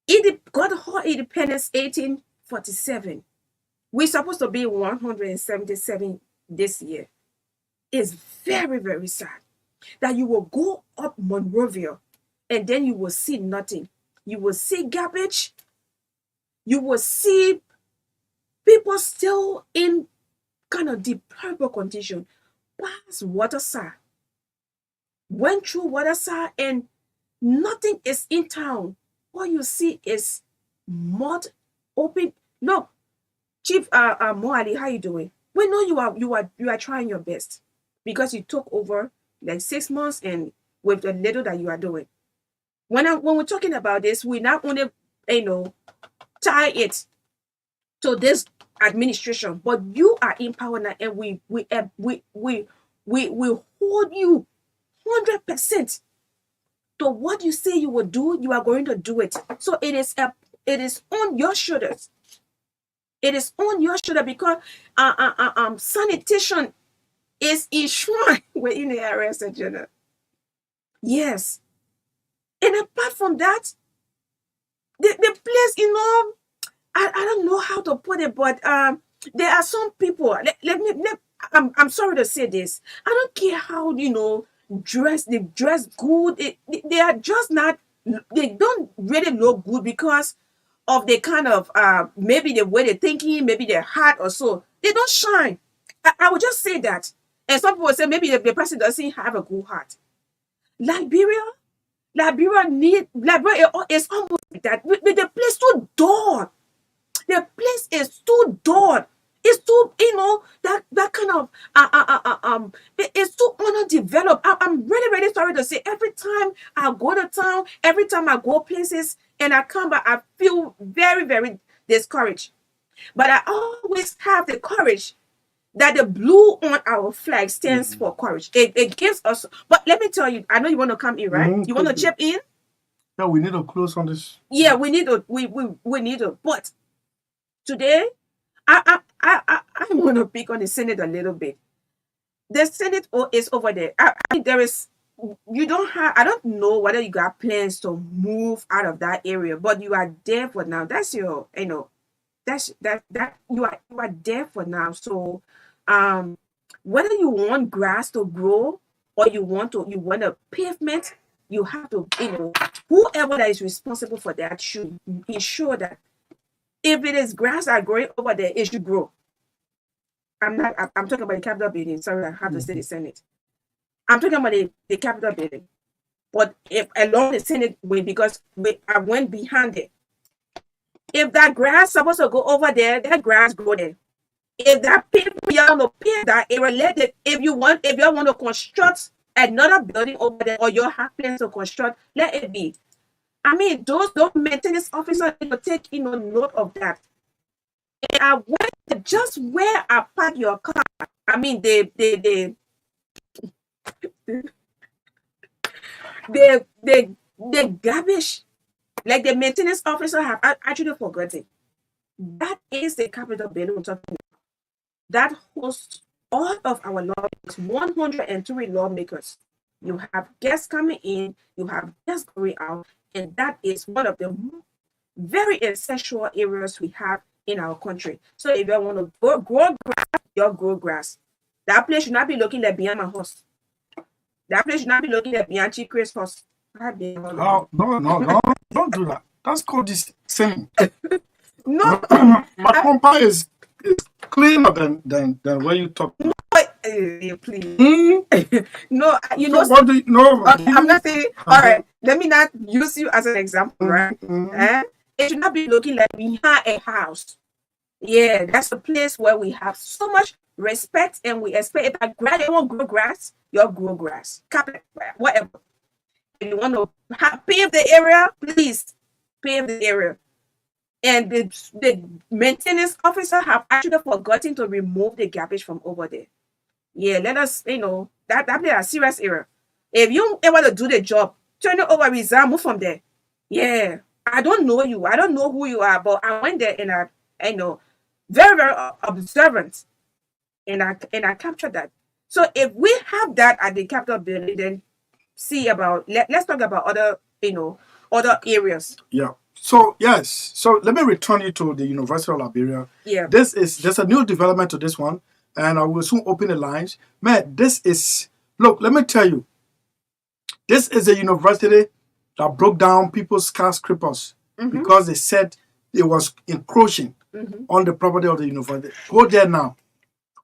It got her independence 1847. We're supposed to be 177 this year. It's very, very sad that you will go up Monrovia and then you will see nothing. You will see garbage. You will see people still in kind of deplorable condition. Past Waterside. Went through Waterside and nothing is in town. All you see is mud, open. Look, Chief Moali, how you doing? We know you are trying your best because you took over like 6 months and with the little that you are doing. When we're talking about this, we not only tie it to this administration, but you are in power now, and we hold you 100% to what you say you will do. You are going to do it. So it is on your shoulders. It is on your shoulder because sanitation is enshrined within the areas agenda. Yes. And apart from that, the place, I don't know how to put it, but there are some people. I'm sorry to say this. I don't care how they dress good. They are just not. They don't really look good because of the kind of maybe the way they're thinking, maybe their heart or so. They don't shine. I would just say that. And some people say maybe the person doesn't have a good heart. Liberia is almost like that. The place too dull. The place is too dull. It's too, that kind of it's too underdeveloped. I'm really, really sorry to say. Every time I go to town, every time I go places and I come back, I feel very, very discouraged. But I always have the courage that the blue on our flag stands for courage. It gives us. But let me tell you, I know you want to come in, right? You want to chip in? Yeah, we need to close on this. Yeah, we need to. We need to. But today, I want to pick on the Senate a little bit. The Senate is over there. I mean, there is. You don't have. I don't know whether you got plans to move out of that area, but you are there for now. That's your. That you are there for now. So, um, whether you want grass to grow or you want a pavement, you have to whoever that is responsible for that should ensure that if it is grass that growing over there, it should grow. I'm talking about the Capitol building. Sorry, I have to say the Senate. I'm talking about the Capitol building. But if along the Senate way, because I went behind it. If that grass supposed to go over there, that grass grow there. If that people you want to pay that area, let it. If you want to construct another building over there, or you have plans to construct, let it be. I mean, those maintenance officers need to take note of that. And I went just where I park your car. I mean, the garbage, like the maintenance officer have actually forgotten. That is the Capitol building we're talking about. That hosts all of our lawmakers, 103 lawmakers. You have guests coming in, you have guests going out, and that is one of the very essential areas we have in our country. So if you want to grow grass, you grow grass. That place should not be looking like behind my house. That place should not be looking like behind Chris house. No, don't do that. That's called this saying. No, My compa is cleaner than where you talk. please. Hmm? No, So what do you know? I'm not saying. All right, let me not use you as an example, right? Mhm. It should not be looking like behind a house. Yeah, that's a place where we have so much respect and we expect. If I you want grow grass, you'll grow grass, carpet, whatever. If you want to pave the area, please pave the area. And the maintenance officer have actually forgotten to remove the garbage from over there. Yeah, let us, that be a serious error. If you able to do the job, turn it over, resign, move from there. Yeah, I don't know you. I don't know who you are, but I went there and I know, very, very observant, and I captured that. So if we have that at the Capitol building, then let's talk about other areas. Yeah. So yes. So let me return you to the University of Liberia. Yeah. There's a new development to this one, and I will soon open the lines. Man, look, let me tell you, this is a university that broke down people's skyscrapers because they said it was encroaching on the property of the university. Go there now.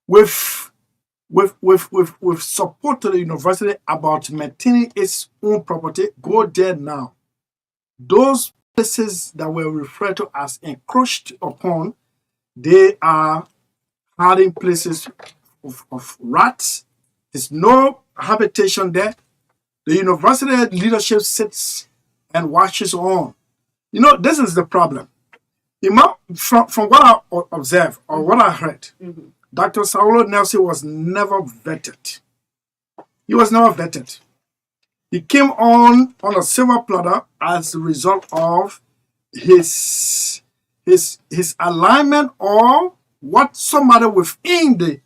With support to the university about maintaining its own property, go there now. Those places that were referred to as encroached upon, they are hiding places of rats. There's no habitation there. The university leadership sits and watches on. This is the problem. From what I observed or what I heard, Dr. Saulo Nelson was never vetted. He was never vetted. He came on a silver platter as a result of his alignment or what somebody within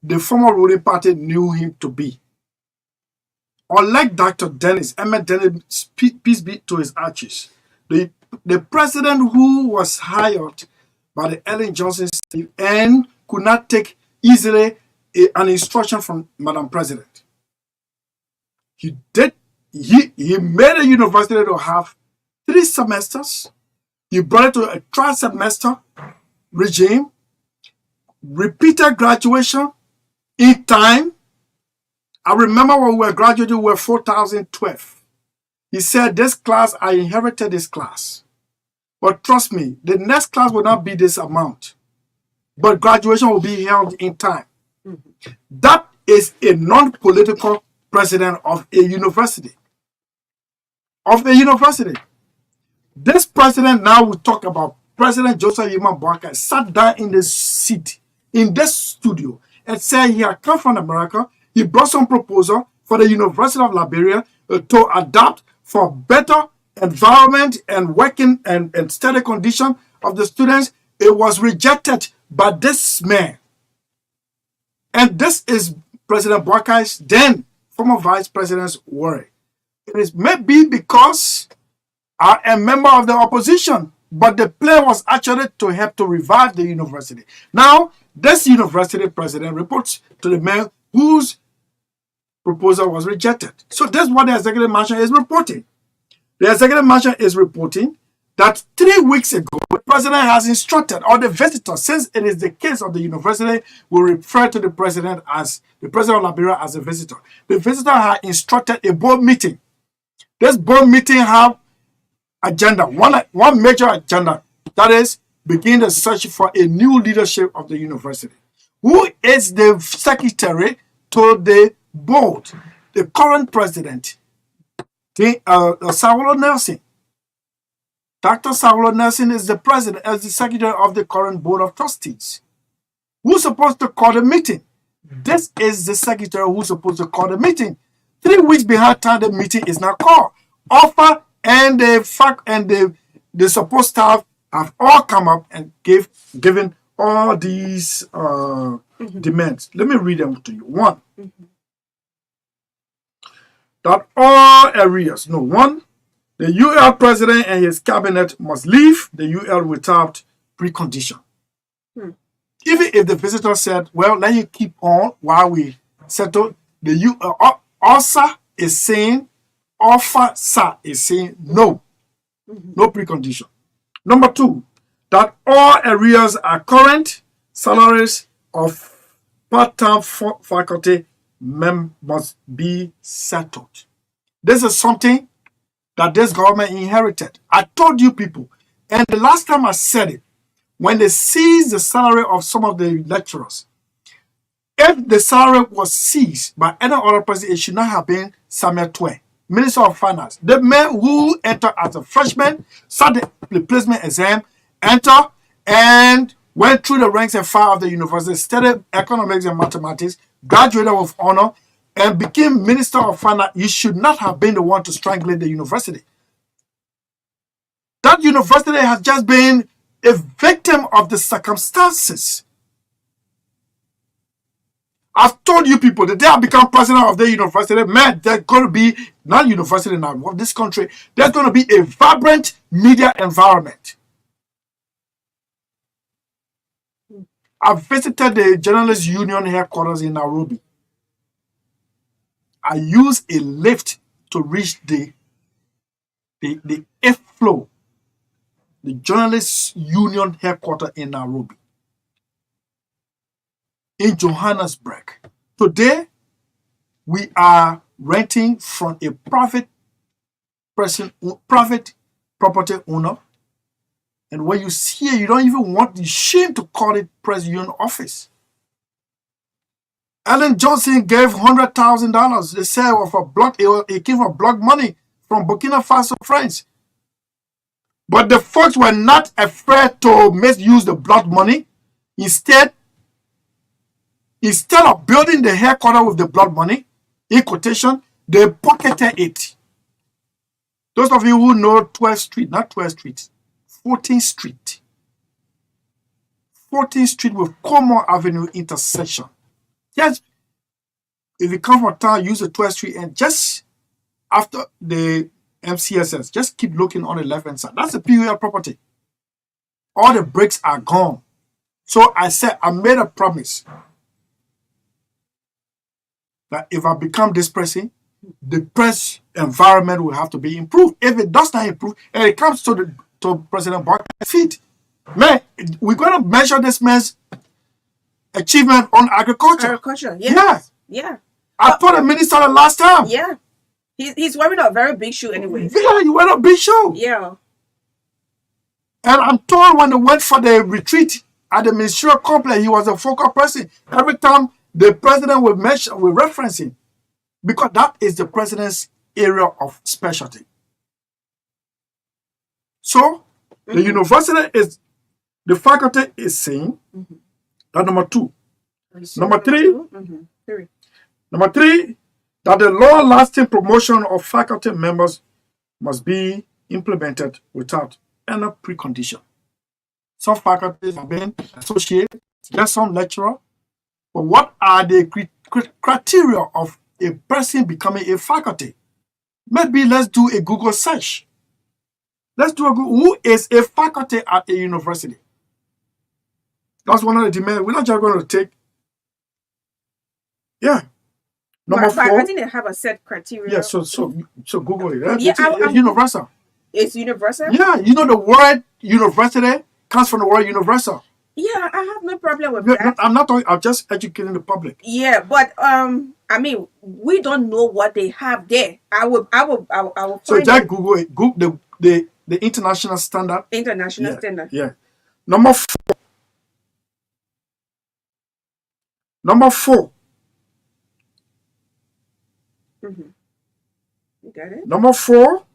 the former ruling party knew him to be. Unlike Dr. Dennis, Emmett Dennis, peace be to his ashes, the president who was hired by the Ellen Johnson state and could not take easily an instruction from Madam President. He made a university to have 3 semesters. He brought it to a tri-semester regime, repeated graduation in time. I remember when we were graduating, we were 4,012. He said, this class, I inherited this class. But trust me, the next class will not be this amount. But graduation will be held in time. That is a non-political president of a university. This president now we talk about, President Joseph Yuma Boakai, sat down in this seat, in this studio, and said he had come from America. He brought some proposal for the University of Liberia to adapt for better environment and working and study condition of the students. It was rejected by this man. And this is President Buakai's then former Vice President's worry. It is maybe because I am a member of the opposition, but the plan was actually to help to revive the university. Now, this university president reports to the mayor whose proposal was rejected. So that's what the executive mansion is reporting. The executive mansion is reporting that 3 weeks ago, the president has instructed, or the visitor, since it is the case of the university, will refer to the president of Liberia as a visitor. The visitor had instructed a board meeting. This board meeting have agenda, one major agenda, that is, begin the search for a new leadership of the university. Who is the secretary to the board? The current president, Saulo Nelson. Dr. Saulo Nelson is the president, as the secretary of the current board of trustees. Who's supposed to call the meeting? This is the secretary who's supposed to call the meeting. 3 weeks behind time the meeting is not called. Offer and the support staff have all come up and given all these demands. Let me read them to you. One, that all areas, the UL president and his cabinet must leave the UL without precondition. Even if the visitor said, well, let you keep on while we settle, the UL OSA is saying, OFASA is saying no. No precondition. Number two, that all areas are current salaries of part-time faculty must be settled. This is something that this government inherited. I told you people, and the last time I said it, when they seized the salary of some of the lecturers, if the salary was seized by any other person, it should not have been Samuel Twe, Minister of Finance. The man who entered as a freshman, sat the placement exam, entered and went through the ranks and file of the university, studied economics and mathematics, graduated with honor, and became Minister of Finance. You should not have been the one to strangulate the university. That university has just been a victim of the circumstances. I've told you people, the day I become president of the university, man, there's going to be, not university now, of this country, there's going to be a vibrant media environment. I've visited the Journalists Union headquarters in Nairobi. I used a lift to reach the F floor, the Journalists Union headquarters in Nairobi. In Johannesburg. Today, we are renting from a private property owner. And when you see it, you don't even want the shame to call it Press Union office. Ellen Johnson gave $100,000. They said of a block, it came from block money from Burkina Faso friends. But the folks were not afraid to misuse the block money. Instead of building the headquarters with the blood money, in quotation, they pocketed it. Those of you who know 12th Street, not 12th Street, 14th Street. 14th Street with Coleman Avenue intersection. Just, if you come from town, use the 12th Street and just after the MCSS, just keep looking on the left-hand side. That's the PUL property. All the bricks are gone. So I said, I made a promise that if I become this person, the press environment will have to be improved. If it does not improve, and it comes to President Buakai's feet, man, we're going to measure this man's achievement on agriculture. Agriculture, yes. Yeah. I told the minister the last time. Yeah. He's wearing a very big shoe anyway. Yeah, you wear a big shoe. Yeah. And I'm told when they went for the retreat at the ministerial complex, he was a focal person. Every time the president will reference him, because that is the president's area of specialty. So, the university is, the faculty is saying that number two. Number three, number three, that the long-lasting promotion of faculty members must be implemented without any precondition. Some faculties have been associated, just some lecturer, But what are the criteria of a person becoming a faculty? Maybe let's do a Google search. Let's do a Google. Who is a faculty at a university? That's one of the demands. We're not just going to take. Yeah. Number But four. I think they have a set criteria. Yeah. So Google it. Right? Yeah, It's universal. It's universal. Yeah. You know the word university comes from the word universal. Yeah, I have no problem with Yeah, that. I'm not talking. I'm just educating the public. Yeah, but I mean, we don't know what they have there. I will So find just Google it. Google the international standard. international Yeah. standard. Yeah. Number four. You got it? Number four,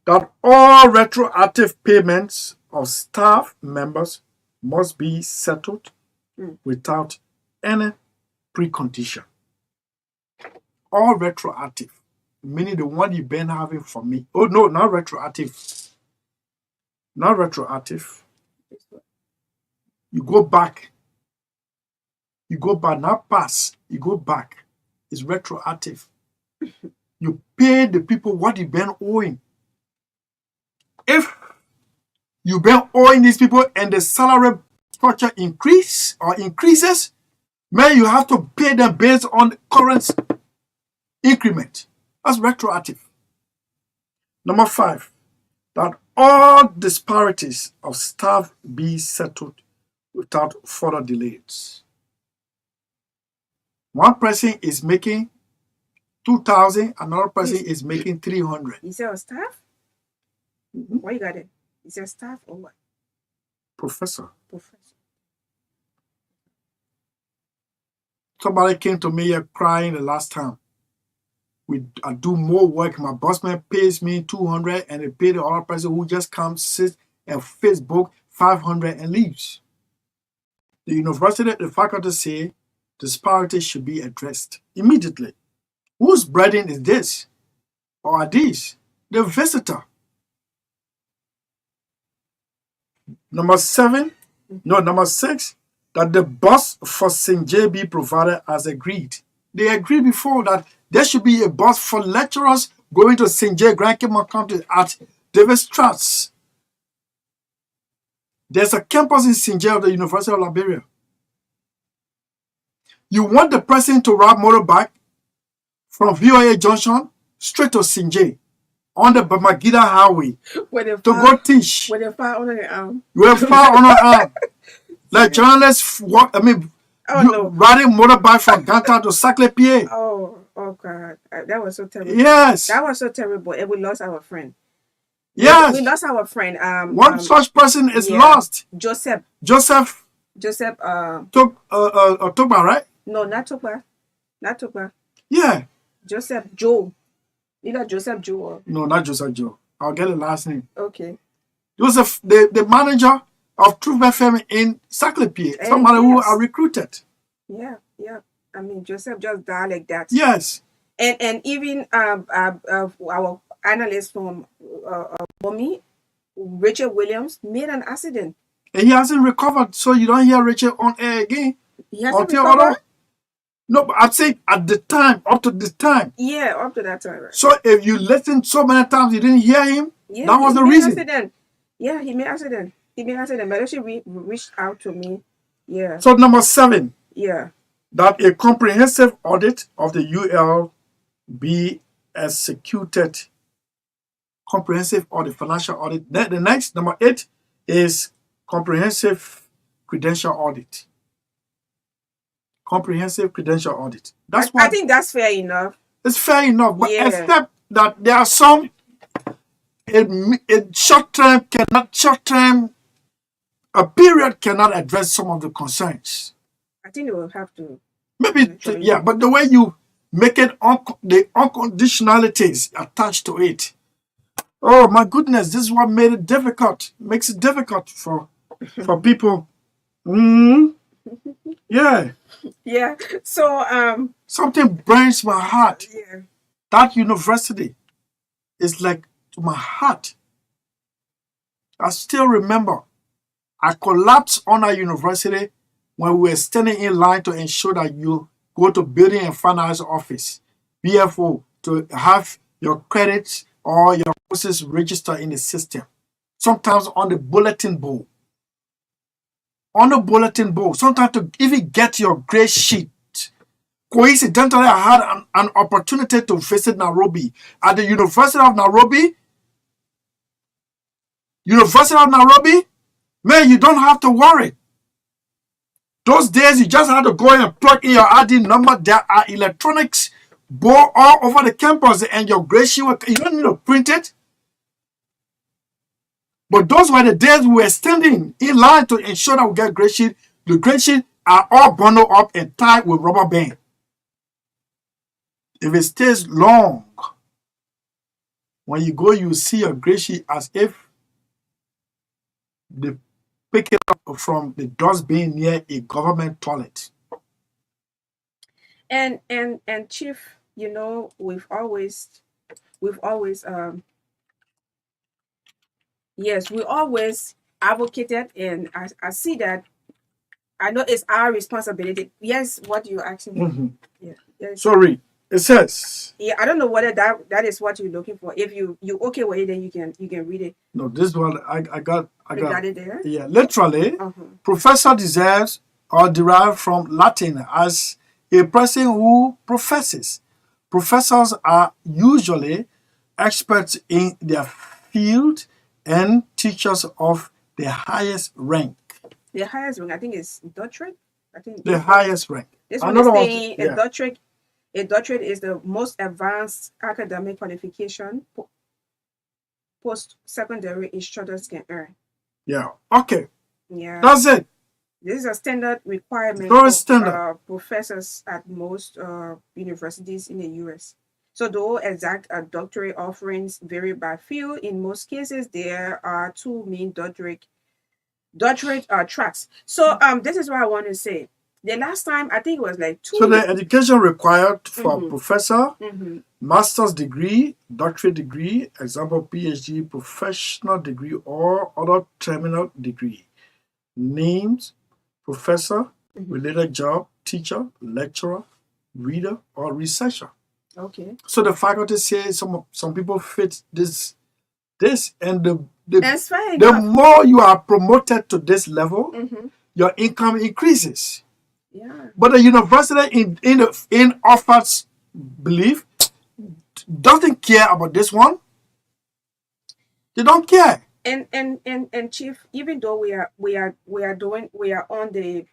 that all retroactive payments of staff members must be settled without any precondition. All retroactive, meaning the one you've been having from me. Oh no, not retroactive. Not retroactive. You go back. You go back, not pass. You go back. It's retroactive. You pay the people what you've been owing. If you've been owing these people and the salary structure increases, man, you have to pay them based on the current increment. That's retroactive. Number five, that all disparities of staff be settled without further delays. One person is making 2,000, another person is making 300. Is there a staff? What you got it? Is there staff or what? Professor. Professor. Somebody came to me here crying the last time. I do more work. My boss man pays me 200 and they pay the other person who just comes, sits and Facebook 500 and leaves. The university, the faculty say disparity should be addressed immediately. Whose burden is this? Or are these? The visitor. Number six, that the bus for St. J be provided as agreed. They agreed before that there should be a bus for lecturers going to St. J. Grand Cape County at Davis Strauss. There's a campus in St. J of the University of Liberia. You want the person to ride motorbike from VOA Junction straight to St. J on the Bamagida Highway to go teach. With a fire under the arm. We're far on our arm. Like journalists walk, riding motorbike from Ganta to Saclay-Pied. Oh God. That was so terrible. Yes. That was so terrible. And we lost our friend. Yes. We lost our friend. One such person is lost. Joseph. Tokba, right? No, not Tokba. Not Tokba. Yeah. Joseph Joe. Either Joseph Joe or... No, not Joseph Joe. I'll get the last name. Okay. Joseph, the manager of Truth FM in Saclay-Pied. Somebody who are recruited. Yeah. I mean, Joseph just died like that. Yes. And even our analyst from Bomi, Richard Williams, made an accident. And he hasn't recovered, so you don't hear Richard on air again. He hasn't recovered? No, but I'm saying up to this time. Yeah, up to that time. Right. So if you listened so many times you didn't hear him, yeah, that was the reason. Accident. Yeah, he made accident. But she reached out to me. Yeah. So number 7. Yeah. That a comprehensive audit of the UL be executed. Comprehensive audit, financial audit. The next, number 8, is comprehensive credential audit. Comprehensive credential audit. That's what I think that's fair enough. It's fair enough, but except that there are some a period cannot address some of the concerns. I think they will have to. Maybe, but the way you make it, the unconditionalities attached to it. Oh my goodness, this is what made it difficult. Makes it difficult for people. Yeah. Yeah. So something burns my heart. Yeah. That university is like to my heart. I still remember I collapsed on a university when we were standing in line to ensure that you go to Building and Finance Office, BFO, to have your credits or your courses registered in the system. Sometimes on the bulletin board. Sometimes to even get your grade sheet. Coincidentally, I had an opportunity to visit Nairobi. At the University of Nairobi, man, you don't have to worry. Those days, you just had to go and plug in your ID number. There are electronics board all over the campus, and your grade sheet, you don't need to print it. But those were the days we were standing in line to ensure that we get grade sheet. The grade sheet are all bundled up and tied with rubber band. If it stays long, when you go, you see your grade sheet as if they pick it up from the dustbin near a government toilet. And Chief, you know, we've always yes, we always advocated, and I see that. I know it's our responsibility. Yes, what you're asking me. Mm-hmm. Yeah. Yes. Sorry, it says. Yeah, I don't know whether that is what you're looking for. If you okay with it, then you can read it. No, this one I got it there. Yeah, literally, professor deserves or derived from Latin as a person who professes. Professors are usually experts in their field and teachers of the highest rank. The highest rank, I think, is doctorate. I think the highest rank. This one is saying a doctorate. A doctorate is the most advanced academic qualification post-secondary instructors can earn. Yeah. Okay. Yeah. That's it. This is a standard requirement for professors at most universities in the U.S. So though exact doctorate offerings vary by field, in most cases there are two main doctorate tracks. So this is what I want to say. The last time, I think it was like 2 So the education required for professor, master's degree, doctorate degree, example PhD, professional degree, or other terminal degree. Names, professor, related job, teacher, lecturer, reader, or researcher. Okay. So the faculty say some people fit this and that's fine. The more you are promoted to this level, your income increases. Yeah. But the university in Oxford's belief doesn't care about this one. They don't care. And Chief, even though we are on the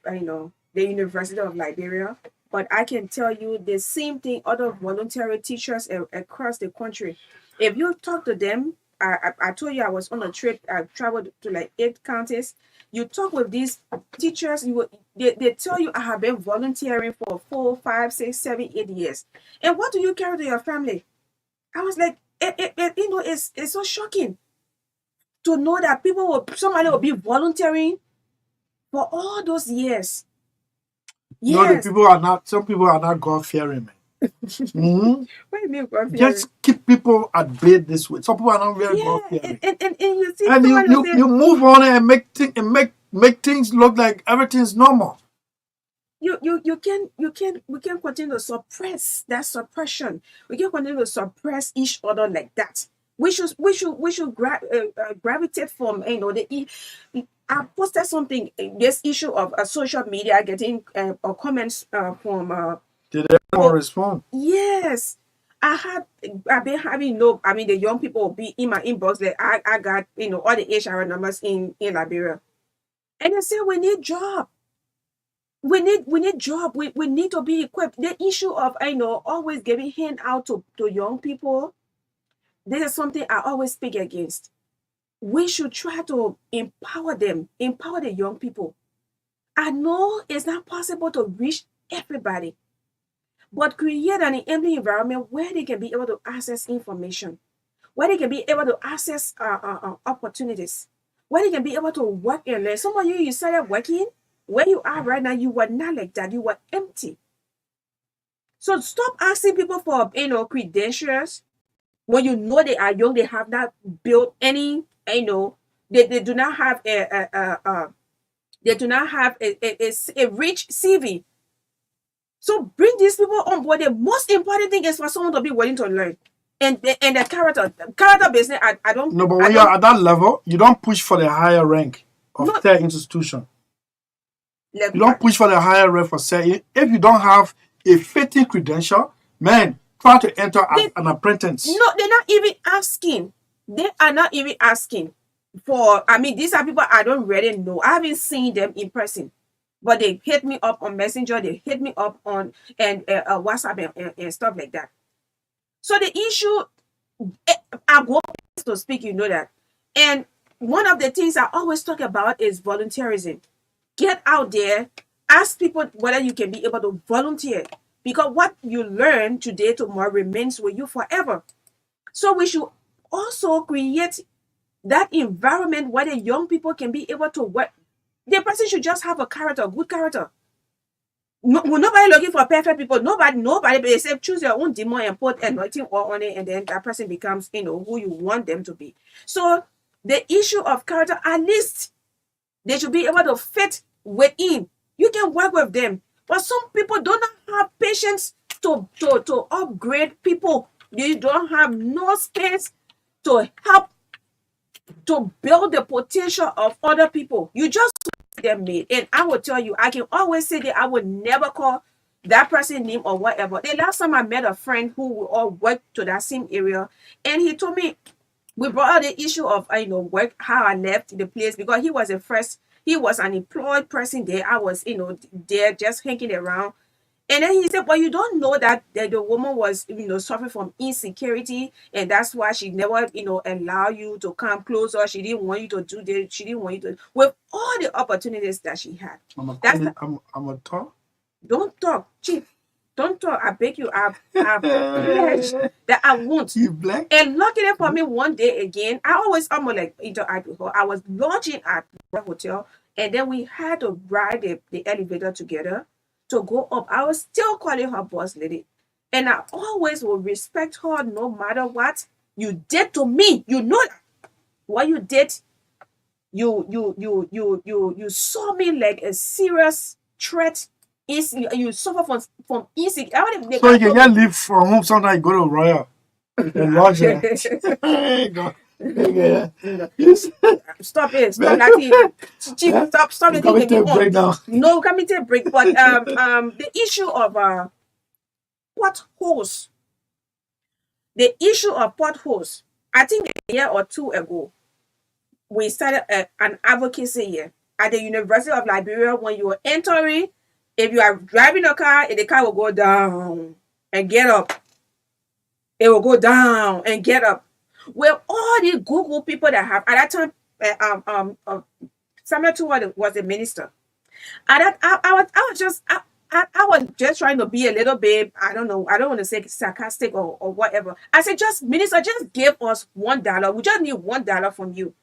the University of Liberia, but I can tell you the same thing other voluntary teachers across the country. If you talk to them, I told you I was on a trip. I traveled to like 8 counties. You talk with these teachers, they tell you I have been volunteering for 4, 5, 6, 7, 8 years. And what do you carry to your family? I was like, it's so shocking to know that somebody will be volunteering for all those years. Yes. No, some people are not God-fearing, man. What do you mean God-fearing? Just keep people at bay this way. Some people are not very God-fearing. And you see, and you move on and make things look like everything's normal. We can continue to suppress that suppression. We can continue to suppress each other like that. We should gravitate from I posted something, this issue of social media getting comments from. Did anyone respond? Yes, I've been having the young people will be in my inbox that I got all the HR numbers in Liberia, and they say we need job. We need job. We need to be equipped. The issue of always giving hand out to young people. This is something I always speak against. We should try to empower them, empower the young people. I know it's not possible to reach everybody, but create an enabling environment where they can be able to access information, where they can be able to access opportunities, where they can be able to work and learn. Some of you started working. Where you are right now, you were not like that. You were empty. So stop asking people for credentials when you know they are young. They have not built any. They do not have They do not have a rich CV. So bring these people on board. The most important thing is for someone to be willing to learn. And the character business, I don't. No, but I when don't- you're at that level, you don't push for the higher rank of No. their institution. like, You don't push for the higher rank for say if you don't have a fitting credential, man, try to enter as an apprentice. No, they're not even asking. They are not even asking for. I mean, these are people I don't really know. I haven't seen them in person, but they hit me up on Messenger. They hit me up on WhatsApp and stuff like that. So the issue, I go to speak. You know that, and one of the things I always talk about is volunteerism. Get out there, ask people whether you can be able to volunteer, because what you learn today, tomorrow remains with you forever. So we should also create that environment where the young people can be able to work. The person should just have a character, good character. No, we're nobody looking for perfect people. Nobody, but they say choose your own demon and put anointing oil on it, and then that person becomes, who you want them to be. So the issue of character, at least they should be able to fit within. You can work with them. But some people do not have patience to upgrade people. You don't have no space to help to build the potential of other people. You just want them made. And I will tell you, I can always say that I would never call that person's name or whatever. The last time I met a friend who all worked to that same area, and he told me, we brought out the issue of work, how I left the place, because he was an employed person there. I was there just hanging around. And then he said, but you don't know that the woman was suffering from insecurity, and that's why she never allow you to come closer. She didn't want you to do this. She didn't want you to, with all the opportunities that she had. I'm a talk. Don't talk, Chief. Don't talk. I beg you. I've pledged that I won't. You black? And luckily for me, one day again, I'm like interact with her. I was launching at the hotel, and then we had to ride the elevator together to go up. I was still calling her boss lady, and I always will respect her no matter what you did to me. You know that what you did. You saw me like a serious threat. You suffer from insecurity. So you can get leave from home sometimes, go to Royal and lodge there. Hey, go. Yeah. Yes. Stop it! Stop that! Chief, stop the Coming to a break thing. now. No, coming to a break. But the issue of potholes. The issue of potholes. I think a year or two ago, we started an advocacy here at the University of Liberia. When you are entering, if you are driving a car, the car will go down and get up. It will go down and get up. Well, all the Google people that have at that time, Samuel Tuwa was the minister. At that, I was just trying to be a little bit, I don't know, I don't want to say sarcastic or whatever. I said, minister, just give us $1. We just need $1 from you.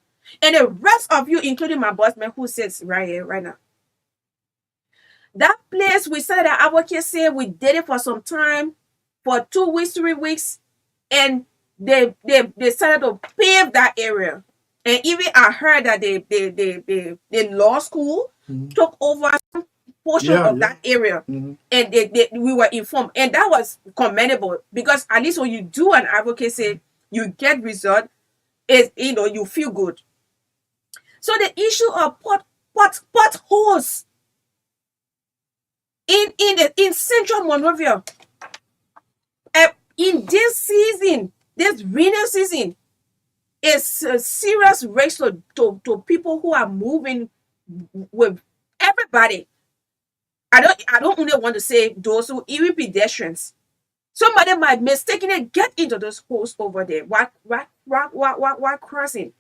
And the rest of you, including my boss man who sits right here, right now. That place, we started our advocacy, we did it for some time, for 2 weeks, 3 weeks, and they started to pave that area. And even I heard that the law school took over some portion of that area. Mhm. And we were informed. And that was commendable, because at least when you do an advocacy, you get result, you feel good. So the issue of potholes in Central Monrovia, in this season, this rainy season, is a serious race to people who are moving with everybody. I don't only want to say those who, even pedestrians. Somebody might mistakenly get into those holes over there while crossing.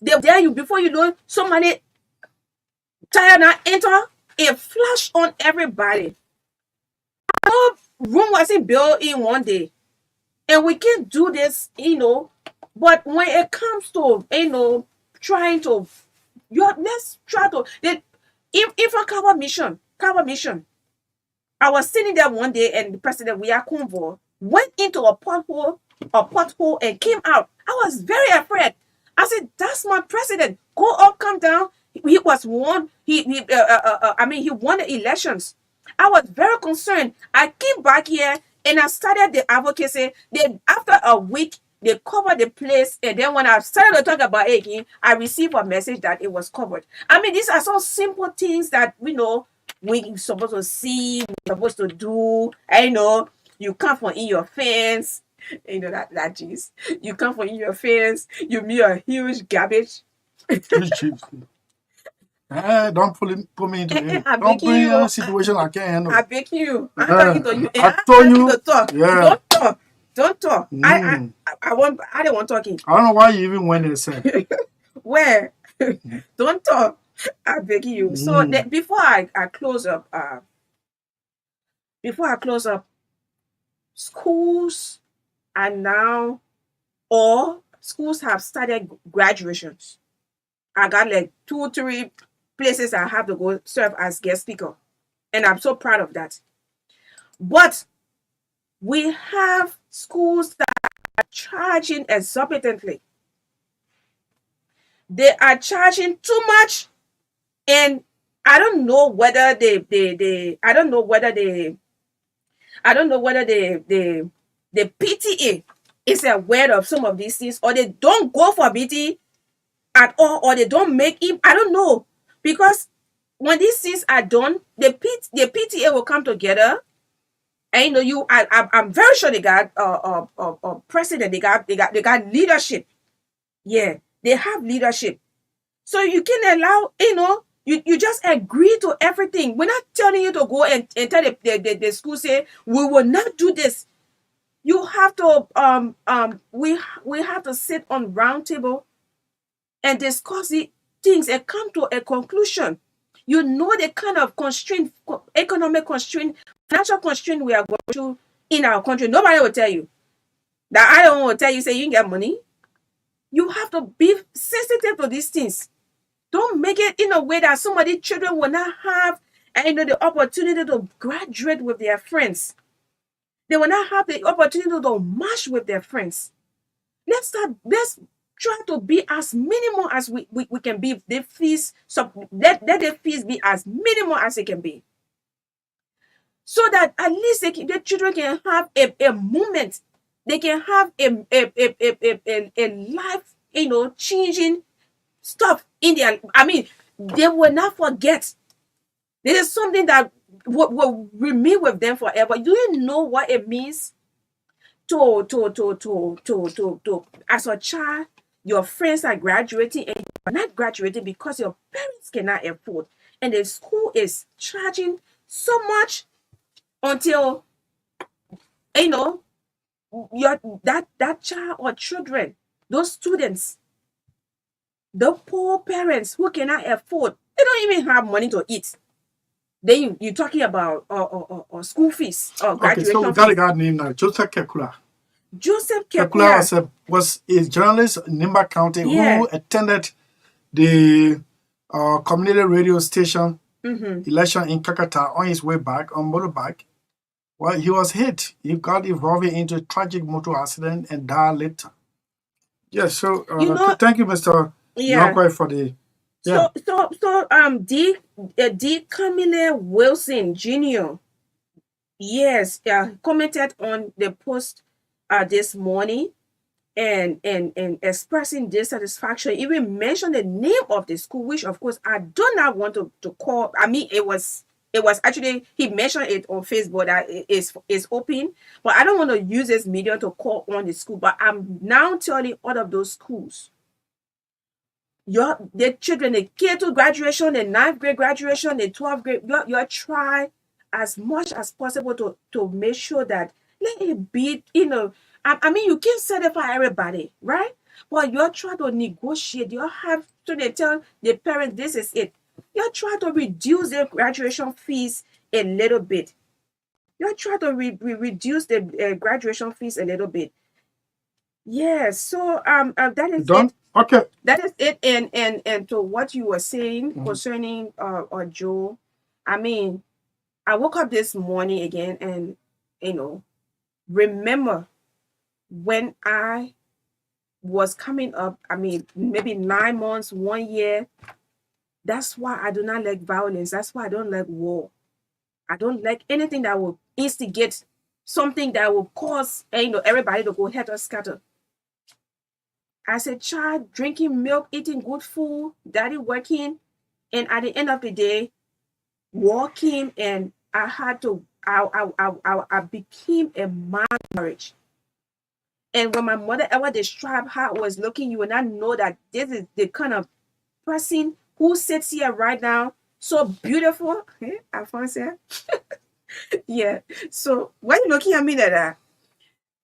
They dare you, before you know, somebody tire now enter, it flash on everybody. Our room wasn't built in one day, and we can do this, but when it comes to trying to, let's try to, if a cover mission, I was sitting there one day, and the president, we are convoy, went into a pothole and came out. I was very afraid. I said, that's my president. Go up, come down. He was won. I mean, he won the elections. I was very concerned. I came back here and I started the advocacy. Then after a week, they covered the place, and then when I started to talk about it again, I received a message that it was covered. I mean, these are some simple things that we're supposed to see, we're supposed to do. I know you come from in your fence, that jeez. You come from in your fence, you meet a huge garbage. Don't put me into it. I'm Don't put begging me in you. a situation I can't handle. I'm begging you. I'm talking to you. I told I'm you. to talk. Yeah. Don't talk. Don't talk. Mm. I don't want talking. I don't know why you even went there, sir. Where? Don't talk. I'm begging you. So Mm. before I close up, schools are now, or schools have started graduations. I got like 2, 3 places I have to go serve as guest speaker, and I'm so proud of that. But we have schools that are charging exorbitantly. They are charging too much, and I don't know whether I don't know whether the PTA is aware of some of these things, or they don't go for BT at all, or they don't make it. I don't know, because when these things are done, the PTA will come together. And I'm very sure they got president. They got leadership. Yeah, they have leadership. So you can allow, you just agree to everything. We're not telling you to go and tell the school, say we will not do this. You have to we have to sit on round table and discuss the things and come to a conclusion. You know the kind of constraint, economic constraint, financial constraint we are going through in our country. Nobody will tell you that. I don't want to tell you, say you get money. You have to be sensitive to these things. Don't make it in a way that somebody children will not have the opportunity to graduate with their friends. They will not have the opportunity to match with their friends. Let's try to be as minimal as we can be. The fees, so let the fees be as minimal as it can be, so that at least the children can have a moment. They can have a life, changing stuff in their. I mean, they will not forget. This is something that will remain with them forever. Do you know what it means to as a child, your friends are graduating and you're not graduating because your parents cannot afford, and the school is charging so much until your that child or children, those students, the poor parents who cannot afford, they don't even have money to eat. Then you're talking about school fees or Okay, graduation so we got a fees. guy named now, Joseph Kekula. Joseph Kekula Kekula. was a journalist in Nimba County Yeah. who attended the community radio station election in Kakata on his way back on motorbike. Well, he was hit. He got involved into a tragic motor accident and died later. Yes, so thank you, Mr. Yeah. Yonkoi, for the So D. Camille Wilson Jr. Yes, commented on the post this morning and expressing dissatisfaction. Even mentioned the name of the school, which of course I do not want to call. I mean, it was actually, he mentioned it on Facebook that it is open, but I don't want to use this medium to call on the school. But I'm now telling all of those schools, the children, the K2 graduation, the 9th grade graduation, the 12th grade, you try as much as possible to make sure that let it be, I mean, you can't certify everybody, right? But you try to negotiate. You have to tell the parents this is it. You try to reduce the graduation fees a little bit. You try to reduce the graduation fees a little bit. Yes. So that is done. it. Okay. That is it. And to what you were saying concerning Joe, I mean, I woke up this morning again and remember when I was coming up, I mean, maybe 9 months, 1 year, That's why I do not like violence. That's why I don't like war. I don't like anything that will instigate something that will cause everybody to go head or scatter. As a child, drinking milk, eating good food, daddy working, and at the end of the day, walking, and I had to I became a marriage. And when my mother ever described how I was looking, you will not know that this is the kind of person who sits here right now, so beautiful. Alphonse, yeah. So why you looking at me like that?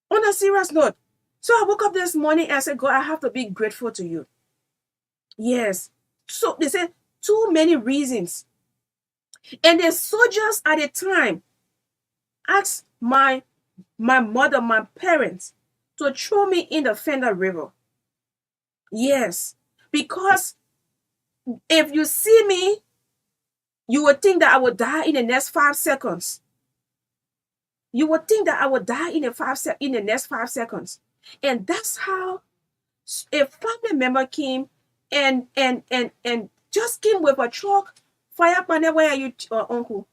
On a serious note, so I woke up this morning and I said, God, I have to be grateful to you. Yes. So they said too many reasons. And the soldiers at the time asked my mother, my parents, to throw me in the Fender River. Yes. Because if you see me, you would think that I would die in the next 5 seconds. You would think that I would die in the next 5 seconds. And that's how a family member came and just came with a truck. Fireman, where are you, uncle?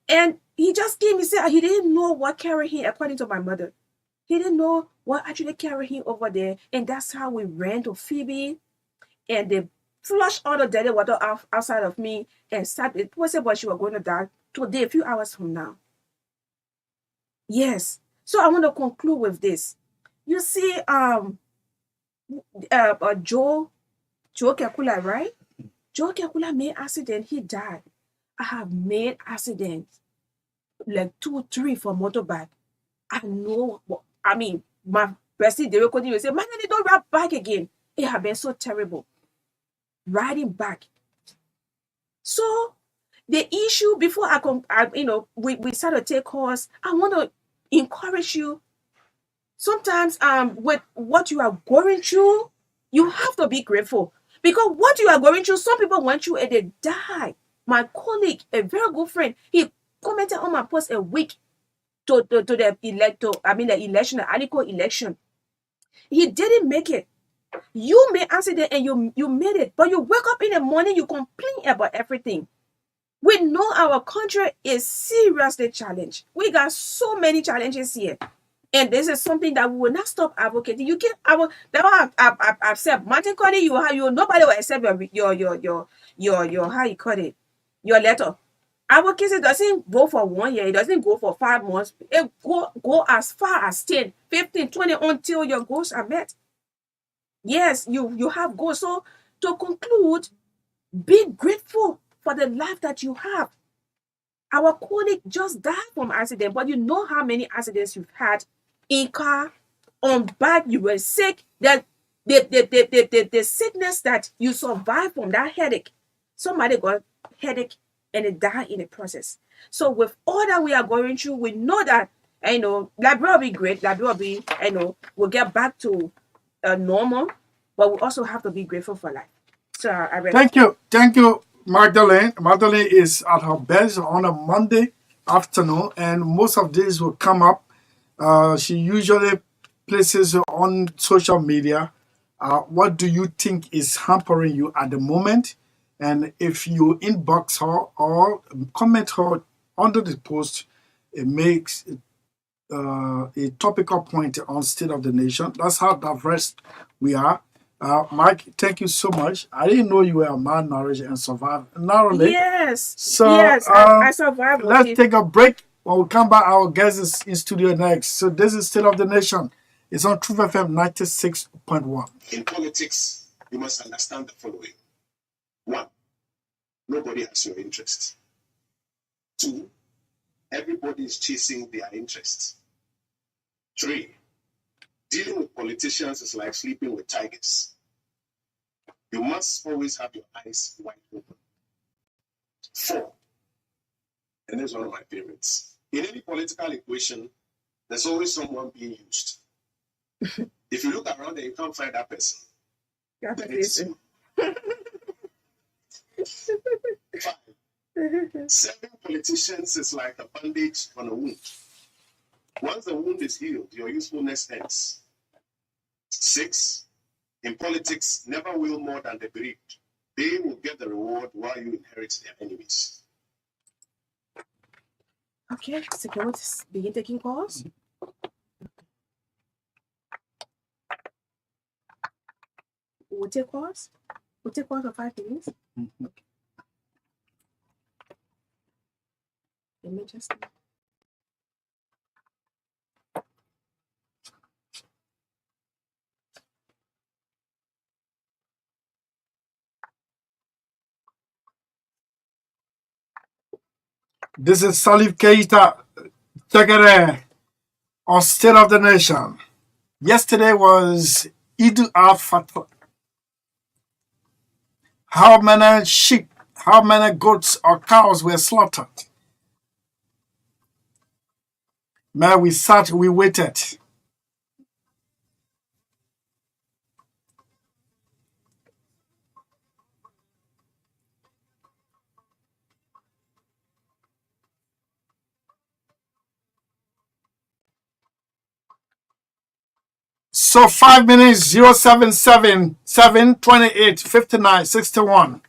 And he just came. He said he didn't know what carried him, according to my mother. He didn't know what actually carried him over there. And that's how we ran to Phoebe. And they flushed all the dirty water outside of me and started. It was about she was going to die today, a few hours from now. Yes. So I want to conclude with this. You see, Joe Kekula, right? Joe Kekula made accident. He died. I have made accidents like 2, 3 for motorbike. I know. I mean, my bestie, they will continue to say, "Man, they don't ride back again." It has been so terrible riding back. So the issue before we start to take course, I want to encourage you. Sometimes with what you are going through, you have to be grateful, because what you are going through, some people went through and they died. My colleague, a very good friend, he commented on my post a week to the election, the Aliko election. He didn't make it. You may answer that and you made it, but you wake up in the morning, you complain about everything. We know our country is seriously challenged. We got so many challenges here. And this is something that we will not stop advocating. You can I've said Martin Cody, you nobody will accept your how you call it, your letter. Advocacy doesn't go for 1 year, it doesn't go for 5 months. It go as far as 10, 15, 20 until your goals are met. Yes, you have goals. So to conclude, be grateful for the life that you have. Our colleague just died from accident, but you know how many accidents you've had in car, on bike, you were sick, that the sickness that you survived from, that headache. Somebody got headache and they died in the process. So with all that we are going through, we know that Liberia will be great. Liberia will be, we'll get back to normal, but we also have to be grateful for life. So I read. Thank you, Magdalene. Magdalene is at her best on a Monday afternoon, and most of these will come up. She usually places on social media. What do you think is hampering you at the moment? And if you inbox her or comment her under the post, it makes a topical point on State of the Nation. That's how diverse we are. Mike, thank you so much. I didn't know you were malnourished and survived narrowly. Yes. So yes, I survived. let's take a break. When we come back, our guest is in studio next. So this is State of the Nation. It's on Truth FM 96.1. In politics, you must understand the following. 1, nobody has your interest. 2, everybody is chasing their interests. 3, dealing with politicians is like sleeping with tigers. You must always have your eyes wide open. 4, and this is one of my favorites. In any political equation, there's always someone being used. If you look around and you can't find that person, then it's you. 5, serving politicians is like a bandage on a wound. Once the wound is healed, your usefulness ends. 6, in politics, never will more than the bereaved. They will get the reward while you inherit their enemies. Okay, so can we begin taking calls? We'll take calls. We'll take calls for 5 minutes. Okay. Let me just. This is Salif Keita Tegere on State of the Nation. Yesterday was Eid al-Fitr. How many sheep, how many goats or cows were slaughtered? Man, we sat, we waited. So 5 minutes, 0777 28 59 61.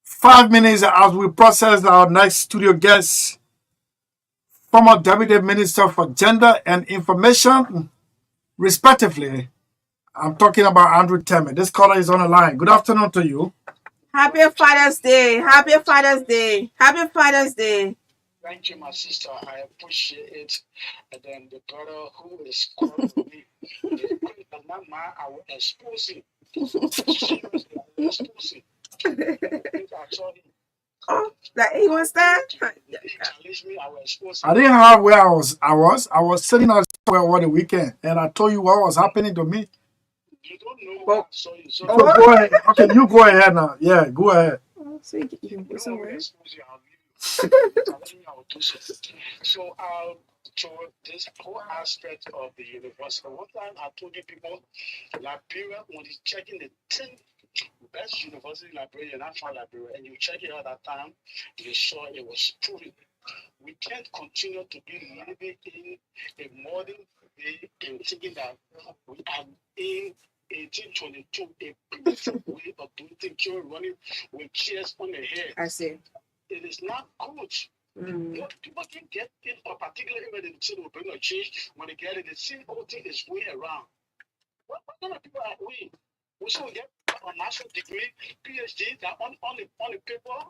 5 minutes as we process our next studio guest, former Deputy Minister for Gender and Information, respectively. I'm talking about Andrew Temme. This caller is on the line. Good afternoon to you. Happy Father's Day. Happy Father's Day. Happy Father's Day. Thank you, my sister. I appreciate it. And then the brother who is calling me, the man I will expose him. Seriously, I will expose him. I saw him. Oh, that he was that? He challenged me, I will expose I him. didn't have where I was sitting out somewhere over the weekend, and I told you what was happening to me. You don't know Well, what I saw you. So So go ahead. Okay, you go ahead now. Yeah, go ahead. so you can go you know, I will somewhere. expose you. I'll leave you. Challenge me, I will do so. So to this whole aspect of the university, one time I told you people, Liberia, when you checking the 10 best university library, national library, and you check it out at that time, you saw it was proven. We can't continue to be living in a modern day and thinking that we are in 1822, a primitive way of doing things, you're running with chairs on the head. I see. It is not good. People can get in, or particularly when they say they will bring a change, when they get it, the same old thing is way around. What kind of people are we? We should get a master's degree, PhD, that on the paper,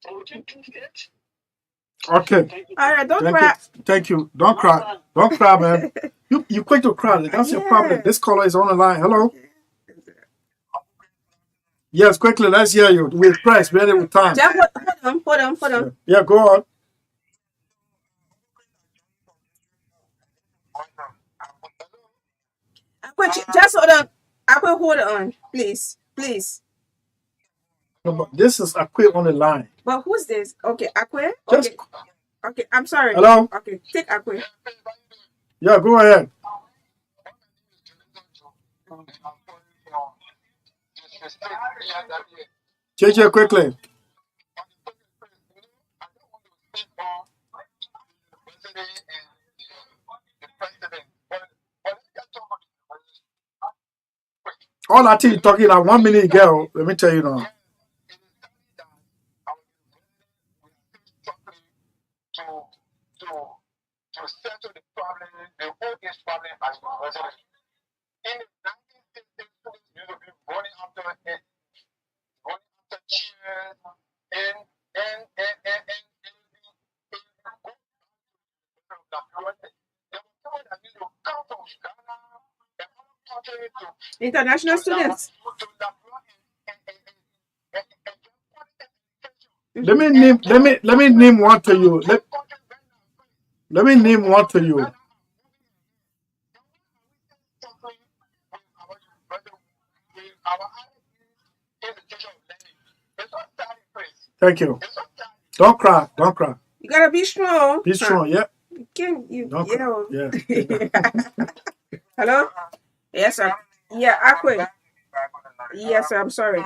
so we can prove it. Okay. Thank you. All right, don't Thank cry. you. Thank you. Don't cry. Don't cry, man. You quick to cry. That's your problem. Yeah. This caller is on the line. Hello. Yes, quickly. Let's hear you. We're pressed. Ready with time. Just hold on. Yeah, go on. Just hold on. I will hold on, please. No, but this is Akwe on the line. But who's this? Okay, Akwe. Just Okay. I'm sorry. hello. Okay, take Akwe. Yeah, go ahead. JJ, quickly. All that thing you're talking like 1 minute ago, let me tell you now. To settle the problem, the old age problem as university. In the 1960s, students used to be running after chairs and International students. Let me name one to you. Let me name one to you. Thank you. Don't cry. You gotta be strong. Be strong. Yeah. Don't cry. Yeah. Hello? Yes, sir. Yeah, Akwe. Yes, sir. I'm sorry.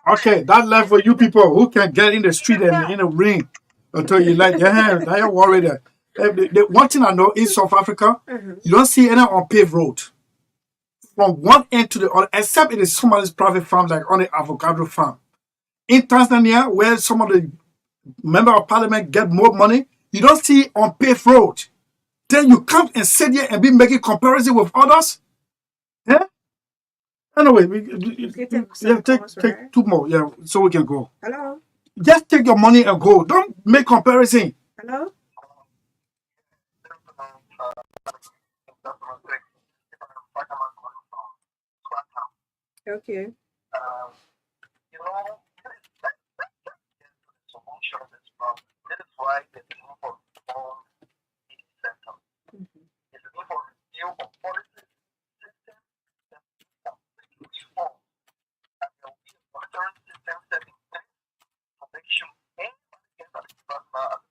Okay, that left for you people who can get in the street and in the ring until you like, yeah, don't worry there. The one thing I know in South Africa, you don't see any unpaved road from one end to the other, except it is somebody's private farm, like on the avocado farm. In Tanzania, where some of the member of parliament get more money, you don't see unpaved road. Then you come and sit here and be making comparison with others. Yeah. Anyway, take two more, yeah, so we can go. Hello. Just take your money and go. Don't make comparison. Hello. Okay. You know, solution of this problem. That is why the need for reform is central. It's a need for review of policies, systems, and reform. And there will be a monitoring system set in place to make sure any against the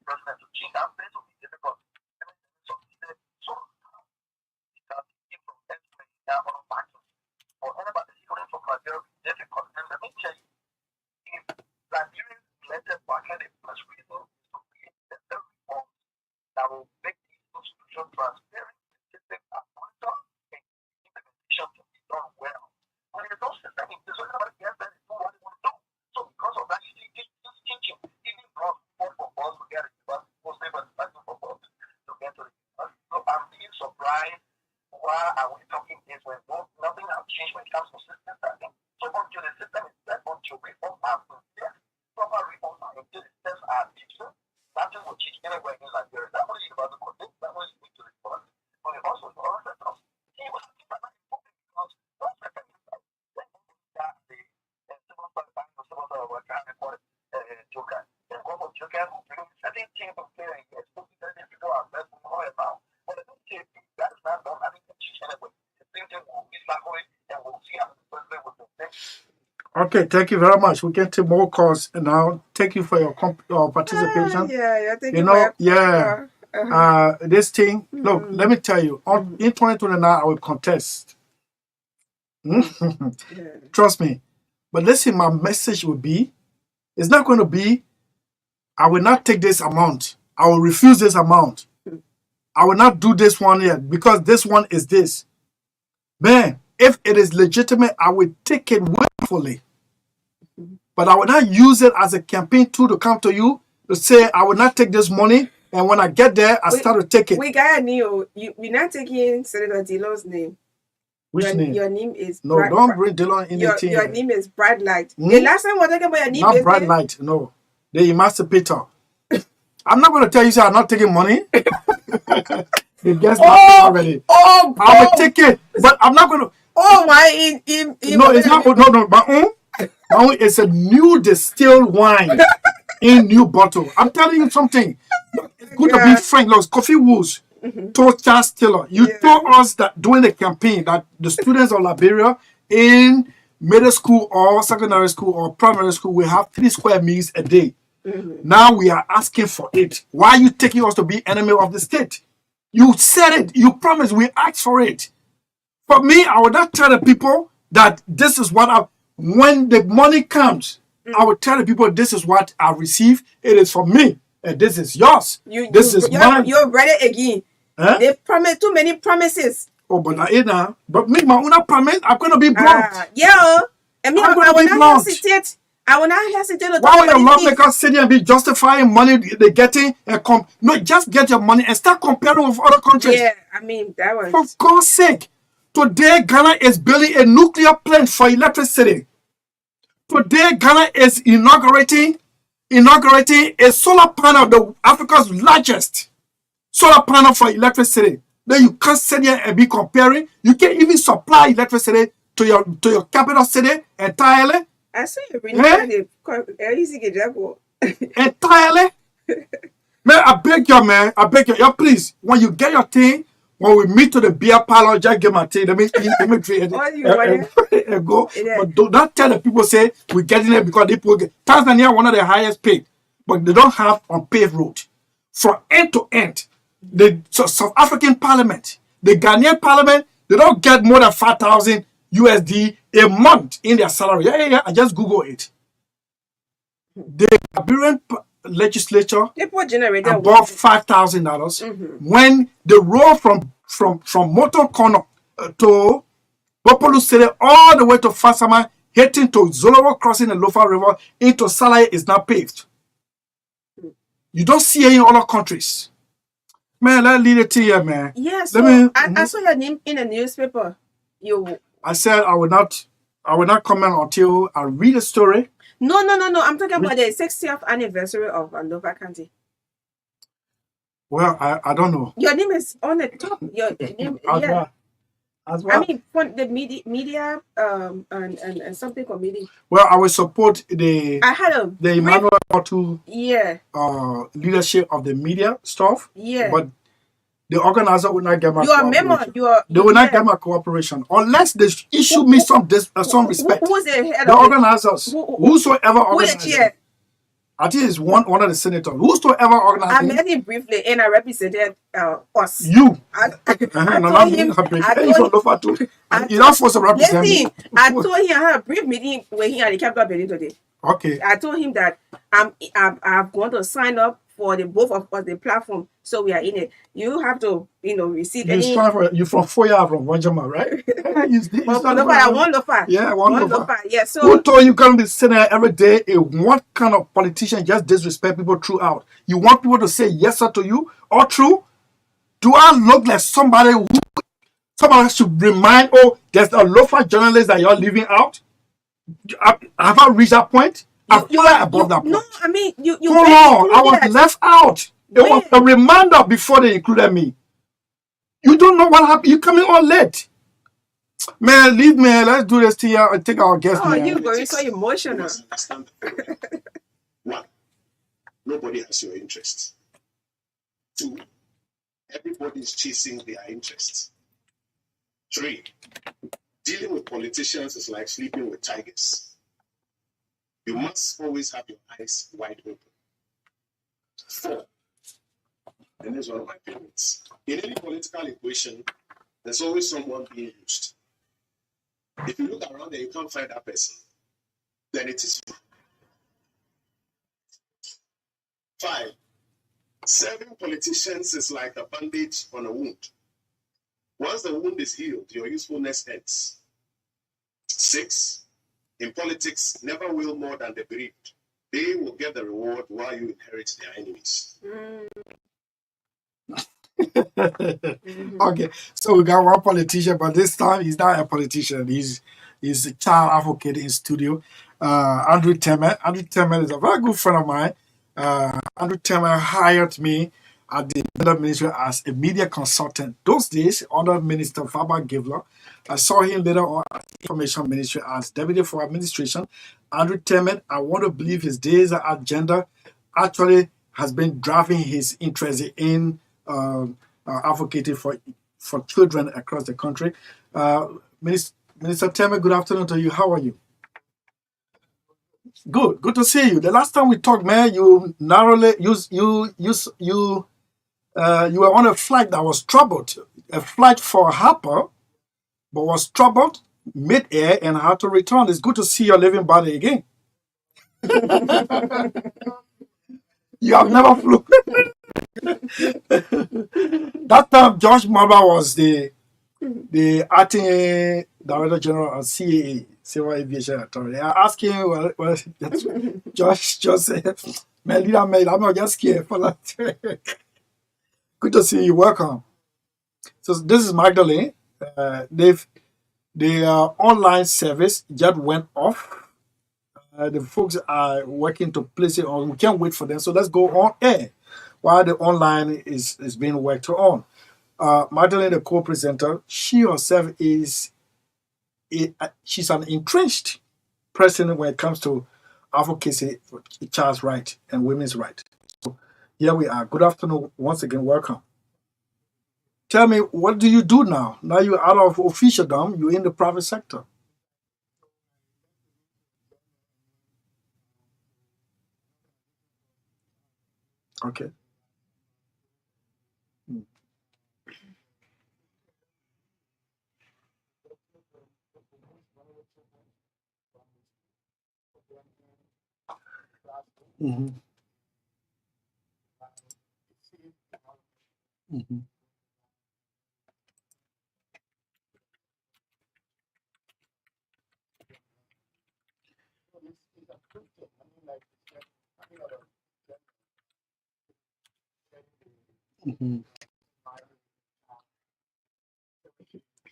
president to change that place will be difficult. So that keep from entering that other factors. For anybody coming from Nigeria, will be difficult. And let me tell you, if Nigerians elected Bakane as reason is to create better reforms that will make the institution transparent, system and monitor, and implementation to be done well. When there's no system in place, everybody gets there and do what they want to do. So because of that, you see this teaching, even brought for us to get a university, most people expecting for us to get to the university. So I'm being surprised. Why are we talking this when nothing has changed when it comes to systems? I think so until the system is set, until reform happens, yes, proper reforms are until the steps are digital, nothing will change anywhere in Nigeria. That was about the context, that was to the policy. But it also the other sectors. He was talking about improving because those sectors that the civil service or civil service work and call it Joker. The government Joker will bring certain things to play and get so that people are less more about. But I don't think that is not done. I think it's anyway. The same thing will be that way and we'll see how the president will do next. Okay, thank you very much. We get to more calls now. Thank you for your participation. Yeah, thank You you. know, For your, yeah. This thing, look, let me tell you, in 2029, I will contest. Trust me. But listen, my message will be, it's not going to be, I will not take this amount. I will refuse this amount. I will not do this one yet because this one is this. Man, if it is legitimate, I will take it willfully. But I will not use it as a campaign tool to come to you to say, I will not take this money. And when I get there, I start to take it. We got a new. We're not taking Senator Dillon's name. Which name? Your name is No, don't bring Dillon in the team. Your name is Bright Light. The last time we were talking about your name Not is Bright Light, no. The emancipator. I'm not going to tell you, say I'm not taking money. It gets already. I will take it, but I'm not going to. Oh my! No, it's not. No. But it's a new distilled wine in new bottle. I'm telling you something. It's good to be frank. Look, Coffee Woods told Charles Taylor. You told us that during the campaign that the students of Liberia in middle school or secondary school or primary school will have 3 square meals a day. Now we are asking for it. Why are you taking us to be enemy of the state? You said it. You promised. We asked for it. For me, I would not tell the people that this is what when the money comes, I would tell the people this is what I receive. It is for me. And this is yours. This is mine. You're ready again. Huh? They promised too many promises. Oh, but but me, my own promise, I'm going to be blunt. Yeah. I mean, I'm I will going to be not blunt. hesitate. I will not hesitate to Why talk will your about these lawmakers sit there and be justifying money they're getting and no, just get your money and start comparing with other countries. Yeah, I mean that was. For God's sake, today Ghana is building a nuclear plant for electricity. Today Ghana is inaugurating a solar panel, the Africa's largest solar panel for electricity. Then you can't sit here and be comparing. You can't even supply electricity to your capital city entirely. I see you really easy get that entirely. Man, I beg you, yeah, please. When you get your thing, when we meet to the beer parlor, just get my thing. Let me go. But do not tell the people say we're getting it because they people get Tanzania one of the highest paid, but they don't have unpaved road from end to end. The South African Parliament, the Ghanaian Parliament, they don't get more than 5,000 USD a month in their salary. Yeah. I just Google it. The Liberian legislature People generated above $5,000 when the road from Motor Corner to Bopolu City all the way to Fasama, heading to Zolowo crossing the Lofa River into Salai is not paved. You don't see it in other countries. Man, let's lead it to you, man. Yeah, Let so me- I saw your name in a newspaper. I said I will not comment until I read the story. No. I'm talking about the 60th anniversary of Nova County. Well, I don't know. Your name is on the top. Your name, As yeah. well. As well. I mean, for the media and something committee. Well, I will support the I had a Emmanuel Otu yeah. Leadership of the media stuff. Yeah. But the organizer will not get my You are member. They will not get my cooperation unless they issue me some respect. Who's the head The of organizers, whosoever who the organizes. chair? I think it's one of the senators. Whosoever I organizes. met him briefly and I represented us. You. I No, told him. You're not supposed to represent me. Listen, I told him I had a brief meeting with him at the Capitol building today. Okay. I told him that I'm going to sign up for the both of us the platform, so we are in it. You have to, receive any. You from Foya from Wanjama, right? One lofa. Yeah, one lofa. Yeah. So who told you can't be sitting there every day? What kind of politician just disrespect people throughout? You want people to say yes sir to you or true? Do I look like somebody should remind? Oh, there's a lofa journalist that you're leaving out. Have I reached that point? I'm far above that point. No, I mean you. Hold on, I was left out. It was a reminder before they included me. You don't know what happened. You coming all late. Man, leave me. Let's do this to you and take our guest. Oh, man. you're going so emotional. Understand the following. One, nobody has your interest. Two, everybody is chasing their interests. Three, dealing with politicians is like sleeping with tigers. You must always have your eyes wide open. 4, and this is one of my favorites. In any political equation, there's always someone being used. If you look around and you can't find that person, then it is you. 5, serving politicians is like a bandage on a wound. Once the wound is healed, your usefulness ends. 6, in politics, never will more than the bereaved. They will get the reward while you inherit their enemies. Okay, so we got one politician, but this time he's not a politician. He's a child advocate in studio. Andrew Temer. Andrew Temer is a very good friend of mine. Andrew Temer hired me at the Gender Ministry as a media consultant. Those days, under Minister Faber Givler, I saw him later on at the Information Ministry as Deputy for Administration. Andrew Temer, I want to believe his days at gender actually has been driving his interest in advocating for children across the country. Minister Temer, good afternoon to you. How are you? Good to see you. The last time we talked, man, you narrowly you were on a flight that was troubled, a flight for Harper, but was troubled mid-air and had to return. It's good to see your living body again. You have never flew. That time, George Maba was the acting Director General of CAA, Civil Aviation Authority. I asked him, well Josh just said, man, leader, man, I'm not just scared for that. Good to see you. Welcome. So this is Magdalene. The online service just went off. The folks are working to place it on. We can't wait for them. So let's go on air while the online is being worked on. Magdalene, the co-presenter, she herself she's an entrenched person when it comes to advocacy for child's right and women's right. So here we are. Good afternoon once again. Welcome. Tell me, what do you do now? Now you're out of officialdom, you're in the private sector. Okay. Mm-hmm. Mm-hmm. Mm-hmm.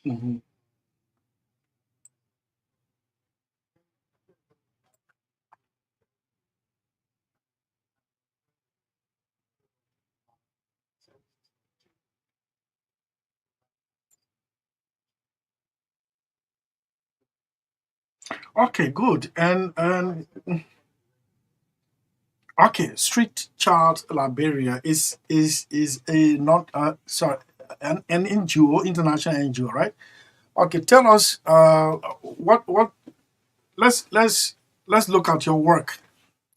Mm-hmm. Okay, good. And okay, Street Child Liberia is a not sorry an NGO, international NGO, right? Okay, tell us what let's look at your work.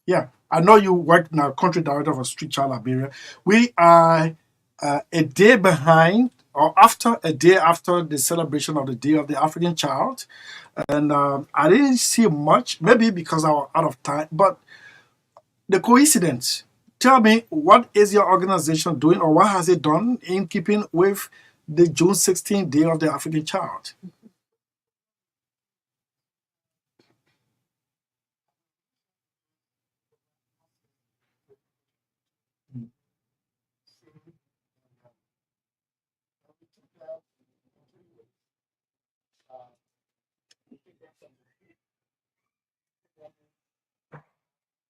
Yeah, I know you work now, country director for Street Child Liberia. We are a day behind, or after a day after the celebration of the Day of the African Child, and I didn't see much. Maybe because I was out of time, but the coincidence. Tell me, what is your organization doing, or what has it done in keeping with the June 16th Day of the African Child?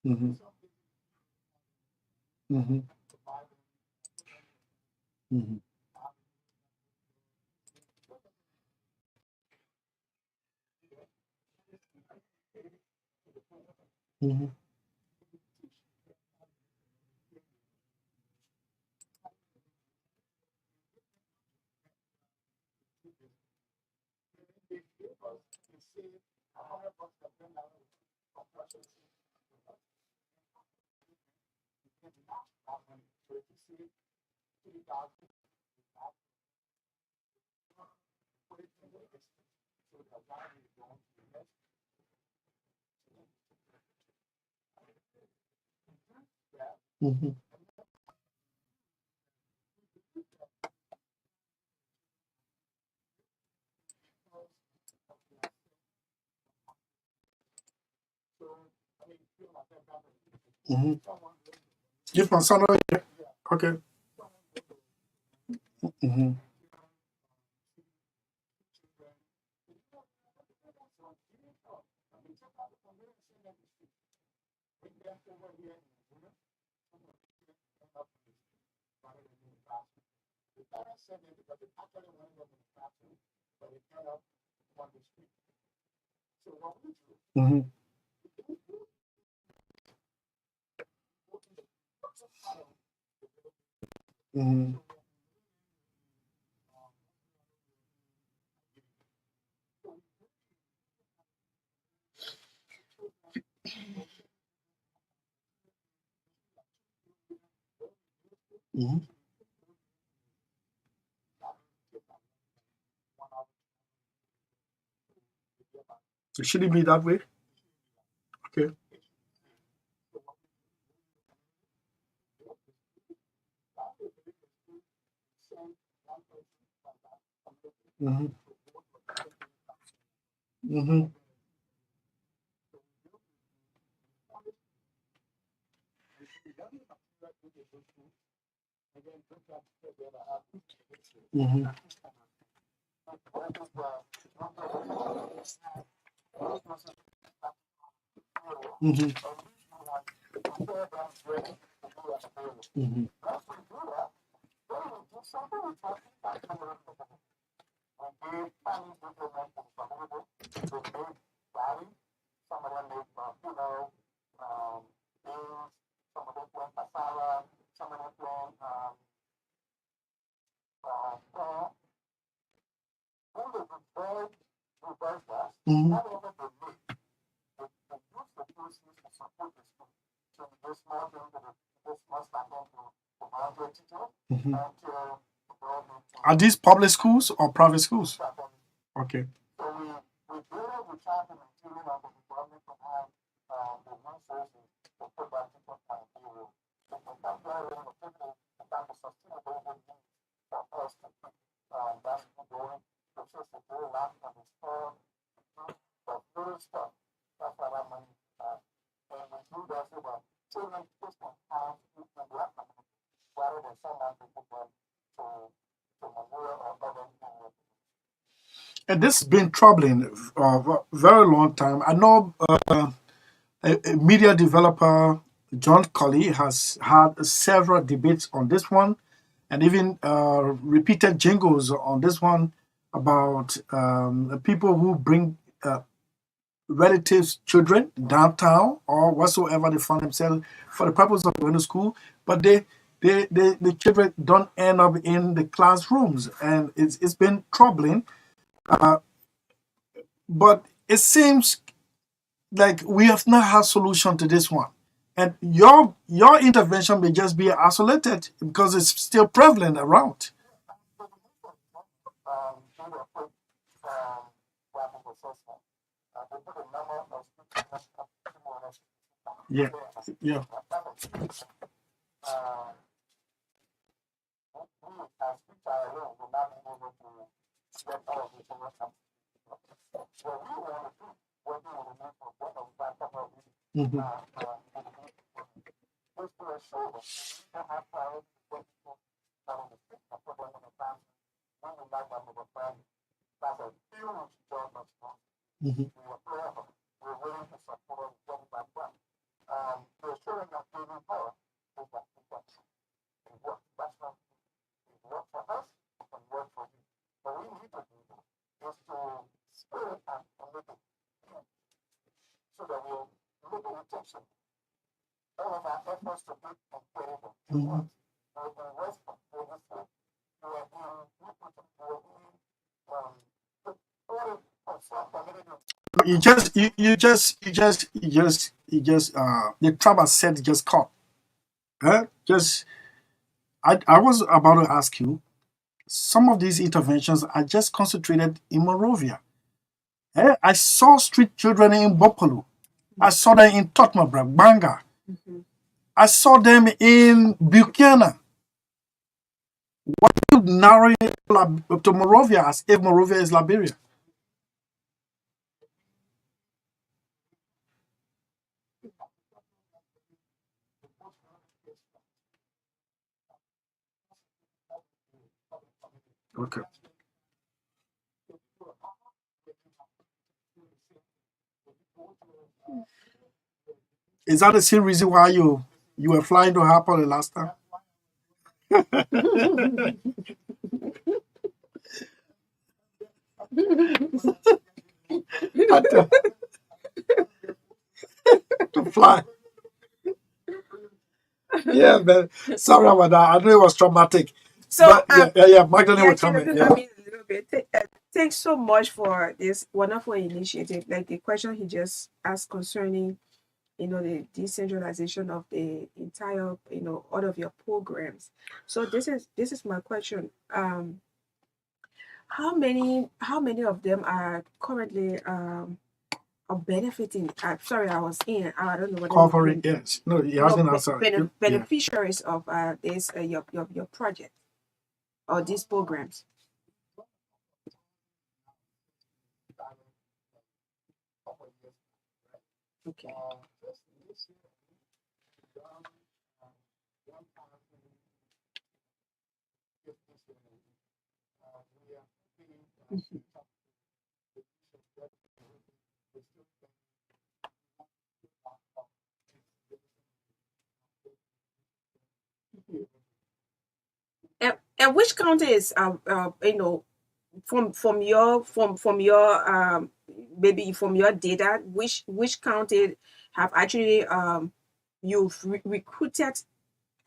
Mm-hmm. Mm-hmm. Mm-hmm. Mm-hmm. Mm-hmm. Mm-hmm. If my son, okay. Mm-hmm. Mm-hmm. Mm-hmm. Mm-hmm. Should it be that way? Okay. Mm-hmm. Mm-hmm. Mm-hmm. Mm-hmm. Mm-hmm. Mm-hmm. Mm-hmm. Are these public schools or private schools? Okay. And this has been troubling for a very long time. I know a media developer, John Colley, has had several debates on this one and even repeated jingles on this one about people who bring relatives' children downtown or whatsoever they find themselves for the purpose of going to school, but the children don't end up in the classrooms, and it's been troubling. But it seems like we have not had solution to this one, and your intervention may just be isolated because it's still prevalent around. Yeah, yeah. Mhm. Mhm. Mhm. The trap has set just caught. Huh? Just I was about to ask you, some of these interventions are just concentrated in Monrovia. I saw street children in Bopolu. I saw them in Totmobra, Banga. Mhm. I saw them in Buchanan. You narrowing it to Monrovia as if Monrovia is Liberia. Okay. Is that the same reason why you were flying to Harper the last time? To fly. Yeah, man. Sorry about that. I know it was traumatic. So, But yeah. Magdalene yeah, will come in. Chineke, Yeah. come in a little bit. Thanks so much for this wonderful initiative. Like the question he just asked concerning, the decentralization of the entire, all of your programs. So this is my question. How many of them are currently are benefiting? Sorry, I was in. I don't know whether you Covering, can. yes. No, he No, hasn't answered. Yeah. beneficiaries of this your project or these programs. Okay. Mhm. And which county is from your maybe from your data, which county have actually you've recruited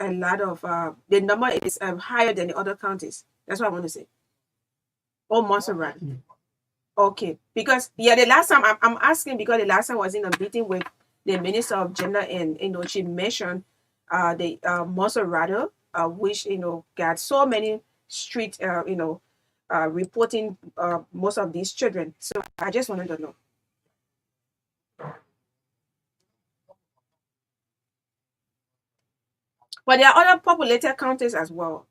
a lot of the number is higher than the other counties. That's what I want to say. Oh, Montserrat. Okay, because the last time I'm asking because the last time I was in a meeting with the Minister of Gender, and she mentioned the Montserrat, which got so many street reporting most of these children. So I just wanted to know. But there are other populated counties as well.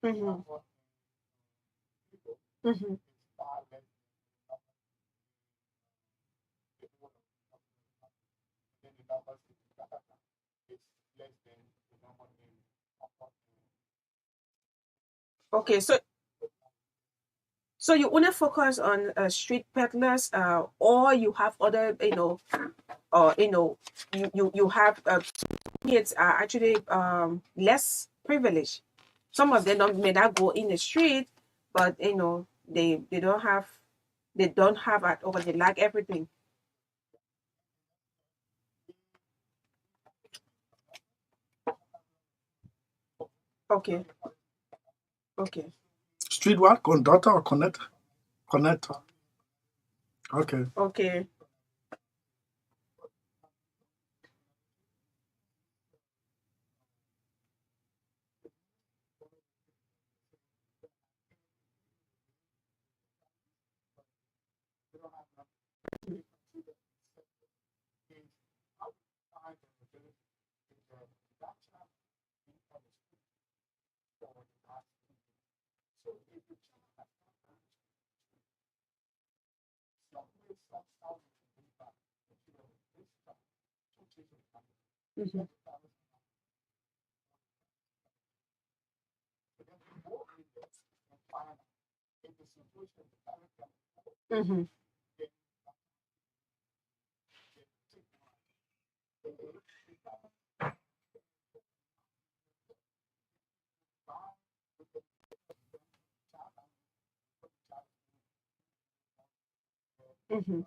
Mm-hmm. Mm-hmm. Okay, so you only focus on street peddlers, or you have other, or you have kids are actually less privileged. Some of them may not go in the street, but they don't have at all. They lack everything. Okay, okay, Street what? Conductor or connector? Connector. Okay. okay. Mm-hmm. Mm-hmm. Mm-hmm. Mm-hmm.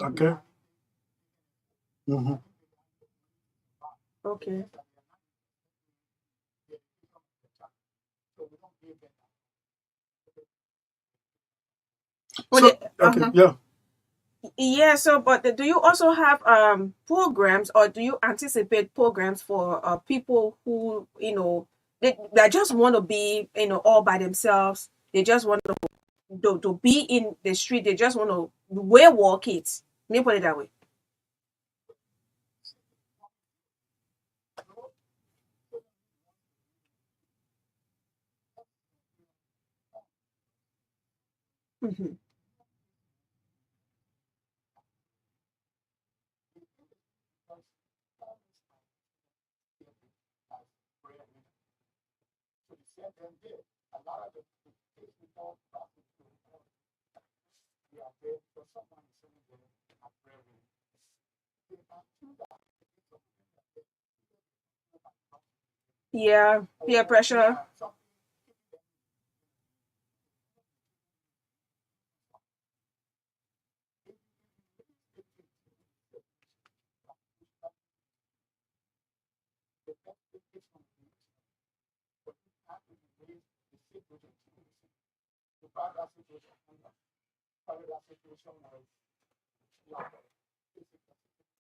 Okay. Mm-hmm. Okay. Well, So okay, yeah. yeah, so but do you also have programs, or do you anticipate programs for people who, they just want to be, all by themselves. They just want to be in the street. They just want to walk it. Let me put it that way. Mm-hmm. Yeah, peer pressure.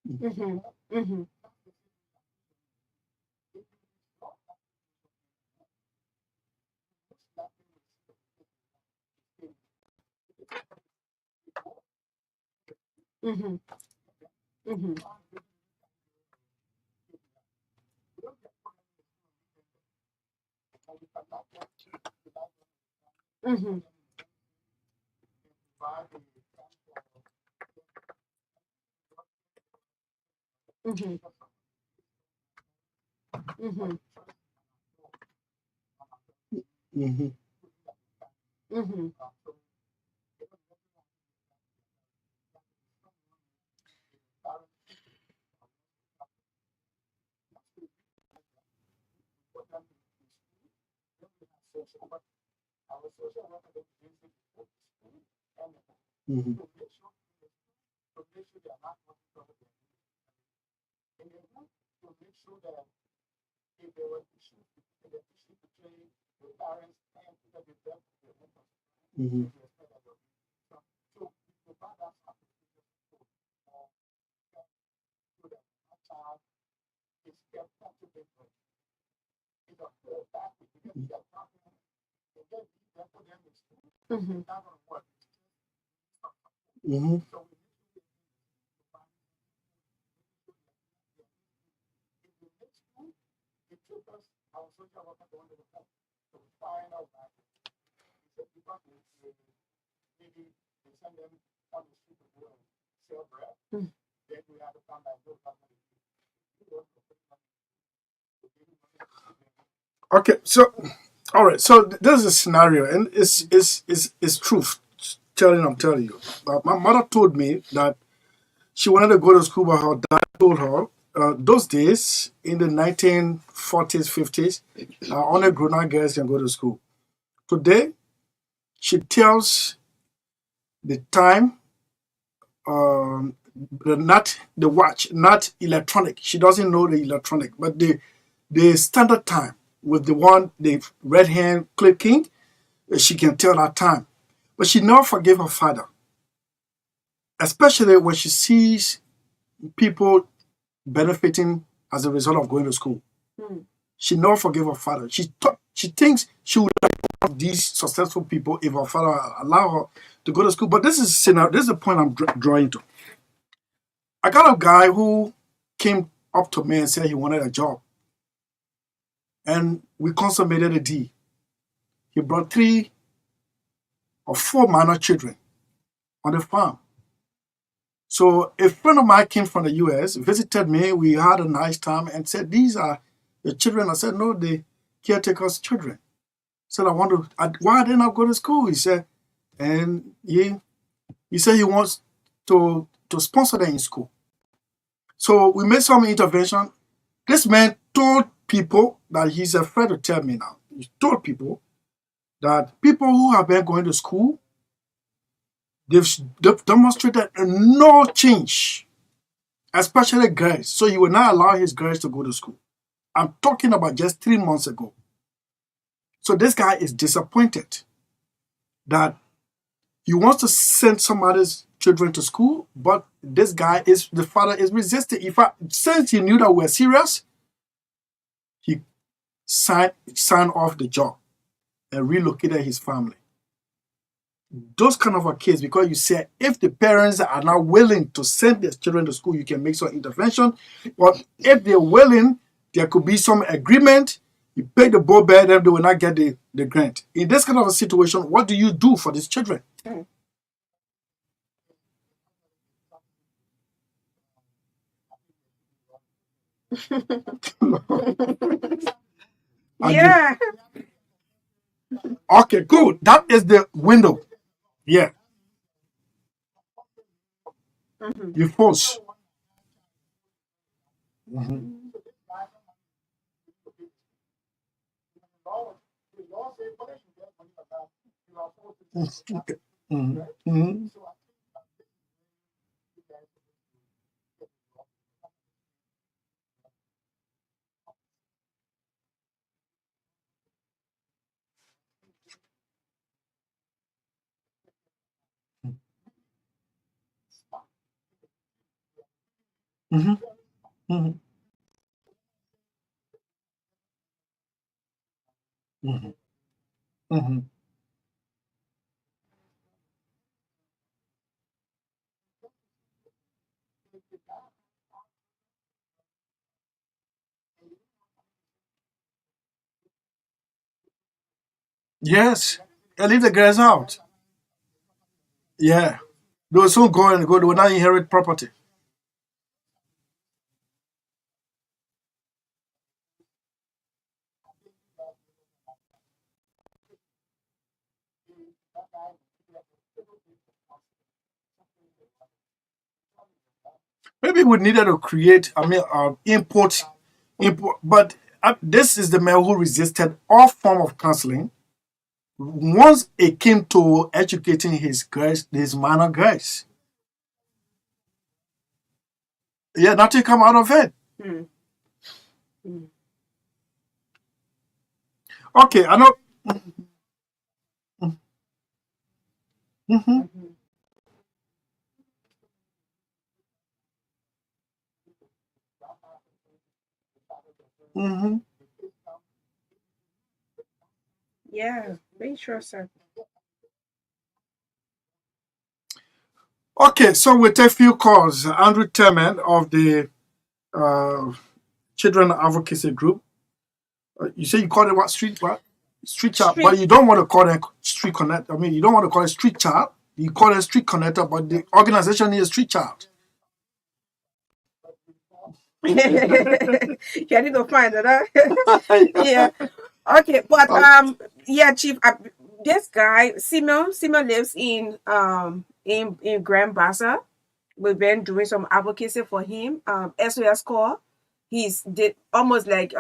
Mm-hmm. Mm-hmm. Mm-hmm. Mm-hmm. Mm-hmm. Mm-hmm. Mm-hmm. Mm-hmm. Mm-hmm. Mm-hmm. Mm-hmm. Mm-hmm. Mm-hmm. Mm. Okay, so all right, so there's a scenario, and it's truth. I'm telling you. My mother told me that she wanted to go to school, but her dad told her those days in the 1940s, 50s, only grown-up girls can go to school. Today, she tells the time, not the watch, not electronic. She doesn't know the electronic, but the standard time with the red hand clicking, she can tell that time. But she never forgave her father, especially when she sees people benefiting as a result of going to school. Mm. She never forgave her father. She thinks she would have these successful people if her father allow her to go to school. But this is the point I'm drawing to. I got a guy who came up to me and said he wanted a job, and we consummated a deal. He brought 3 or 4 minor children on the farm. So a friend of mine came from the US, visited me. We had a nice time and said, "These are the children." I said, "No, the caretaker's children." I said, why didn't I go to school? He said, and he said he wants to sponsor them in school. So we made some intervention. This man told people that he's afraid to tell me now. He told people that people who have been going to school, they've demonstrated no change, especially girls. So he will not allow his girls to go to school. I'm talking about just 3 months ago. So this guy is disappointed that he wants to send somebody's children to school, but the father is resisting. Since he knew that we're serious, he signed off the job and relocated his family. Those kind of a case, because you say if the parents are not willing to send their children to school, you can make some intervention. But if they're willing, there could be some agreement. You pay the bill, then they will not get the grant. In this kind of a situation, what do you do for these children? Yeah. Okay, good. That is the window. Yeah, Mhm. you force. Mhm. Okay. Mhm. Mhm. Mhm. Mhm. Mhm. Mhm. Yes, and leave the girls out. Yeah, they will soon go and go. They will not inherit property. Maybe we needed to create. I mean, import. But this is the man who resisted all form of counseling. Once it came to educating his girls, his minor girls, yeah, nothing come out of it. Mm. Mm. Okay, I know. Mhm. Mhm. Mhm. Yeah, very sure, sir. Okay, so we take few calls. Andrew Temen of the uh, Children Advocacy Group. You say you call it what street? What street chat? But Street. you don't want to call it street connect. I mean, you don't want to call it street chat. You call it street connector, but the organization is street chat. You need to find it, huh? Yeah. Okay, but yeah, Chief, this guy Simon lives in Grand Bassa. We've been doing some advocacy for him. SOS call. He's almost like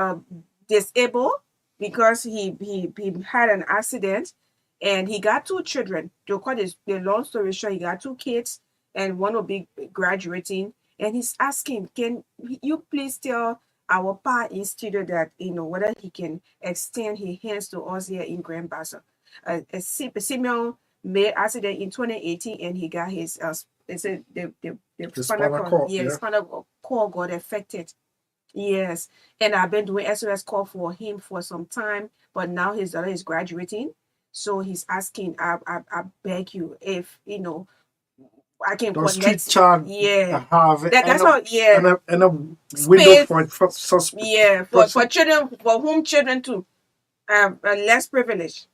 disabled because he had an accident and he got two children. To cut the long story short, he got two kids and one will be graduating. And he's asking, can you please tell our Pa in studio that whether he can extend his hands to us here in Grand Bassa. Simeon made accident in 2018 and he got his they said the spinal cord, yeah, spinal cord got affected. Yes, and I've been doing SOS call for him for some time, but now his daughter is graduating, so he's asking. I beg you, if I can Does Street connect. Child Yeah, have that's all. Yeah, and a window space. for suspect? Yeah, for children, for whom children too are less privileged.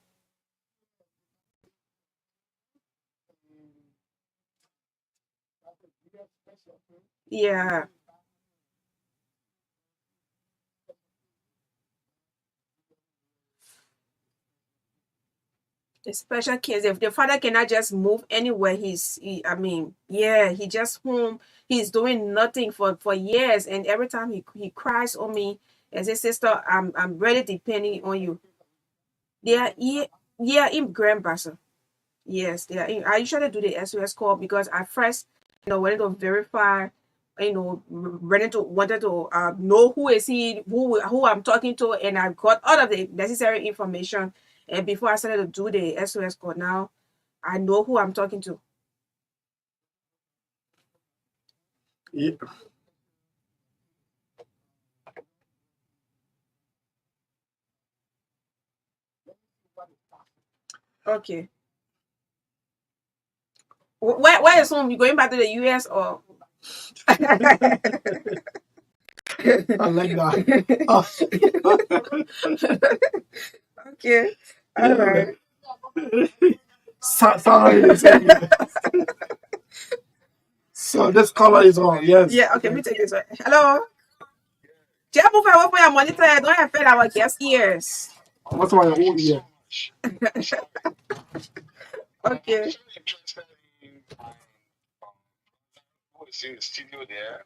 Yeah. The special case, if the father cannot just move anywhere, he just home. He's doing nothing for years, and every time he cries on me and says, "Sister, I'm really depending on you." They are in Grand Bassa. Yes, they are. I usually do the SOS call because at first, wanted to verify, wanted to know who is he, who I'm talking to, and I got all of the necessary information. And before I started to do the SOS call, now I know who I'm talking to. Yeah. Okay. Where is home? You going back to the US or? I like that. Okay. All right. Sorry. So this color is on. Yes. Yeah. Okay. Let me take this one. Hello. Just move away from your monitor. I don't affect our guest ears. What's my own ear? Okay. Interested in who is in the studio there.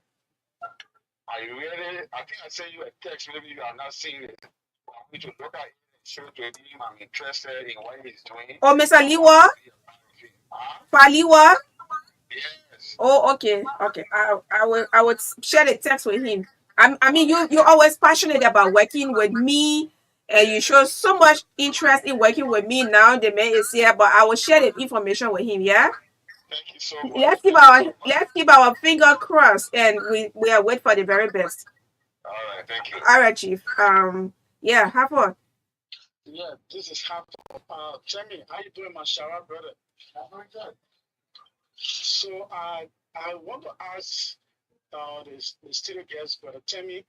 I think I sent you a text. Maybe you are not seeing it. I want you to look at it and show to him I'm interested in what he's doing. Oh, Mr. Liwa? Liwa? Yes. Oh, okay. Okay. I would share the text with him. I mean, you're always passionate about working with me, and you show so much interest in working with me now. The man is here, but I will share the information with him. Yeah. Thank you so much. Let's keep our finger crossed, and we are wait for the very best. All right. Thank you. All right, Chief. Yeah. Have fun. Yeah, this is half. Jamie, how you doing, my Shara brother? I'm doing good. So I want to ask the studio guest, brother Tammy.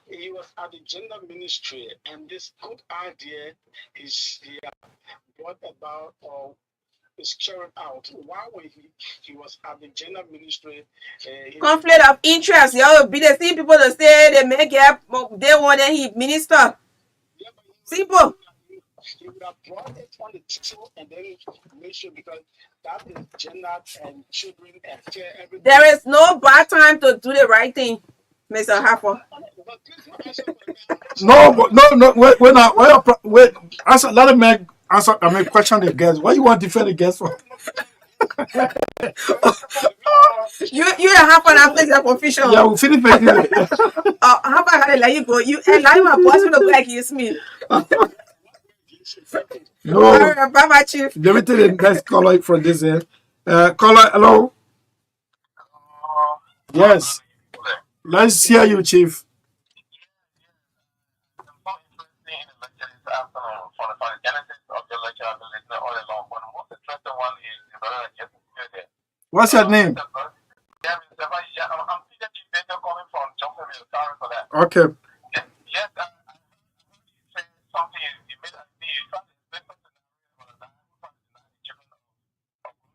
He was at the gender ministry, and this good idea is brought about or is carried out. Why when he was at the gender ministry? Conflict of interest. You will be the same people that say they make up. They want that he minister. Simple. He would have brought it on the table and then make sure, because that is gender and children and care everything. There is no bad time to do the right thing, Mr. Harper. No. Wait. Answer. Let him answer. I mean, question the guest. What you want to defend the guest for? You don't have an place of official. Yeah, we'll finish making it. How about I let you go? You and now my boss will look like it's me. No. Bye bye, Chief. Let me tell you the next caller from this end. Caller, hello. Yes. Let's hear you, Chief. What's your name? Okay.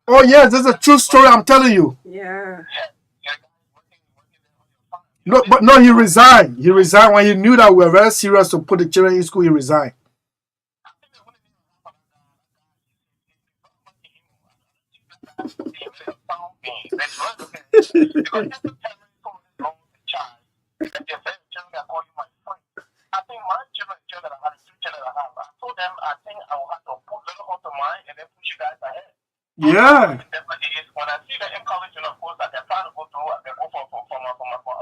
Oh yes, that's a true story. I'm telling you. Yeah. No, but no, he resigned. He resigned when he knew that we were very serious to put the children in school. He resigned. I think my children I have, the two children I have, I told them I think I will have to put little onto mine and then push you guys ahead. Yeah. Definitely is when I see the encouragement of course that they're trying to go through, I can go for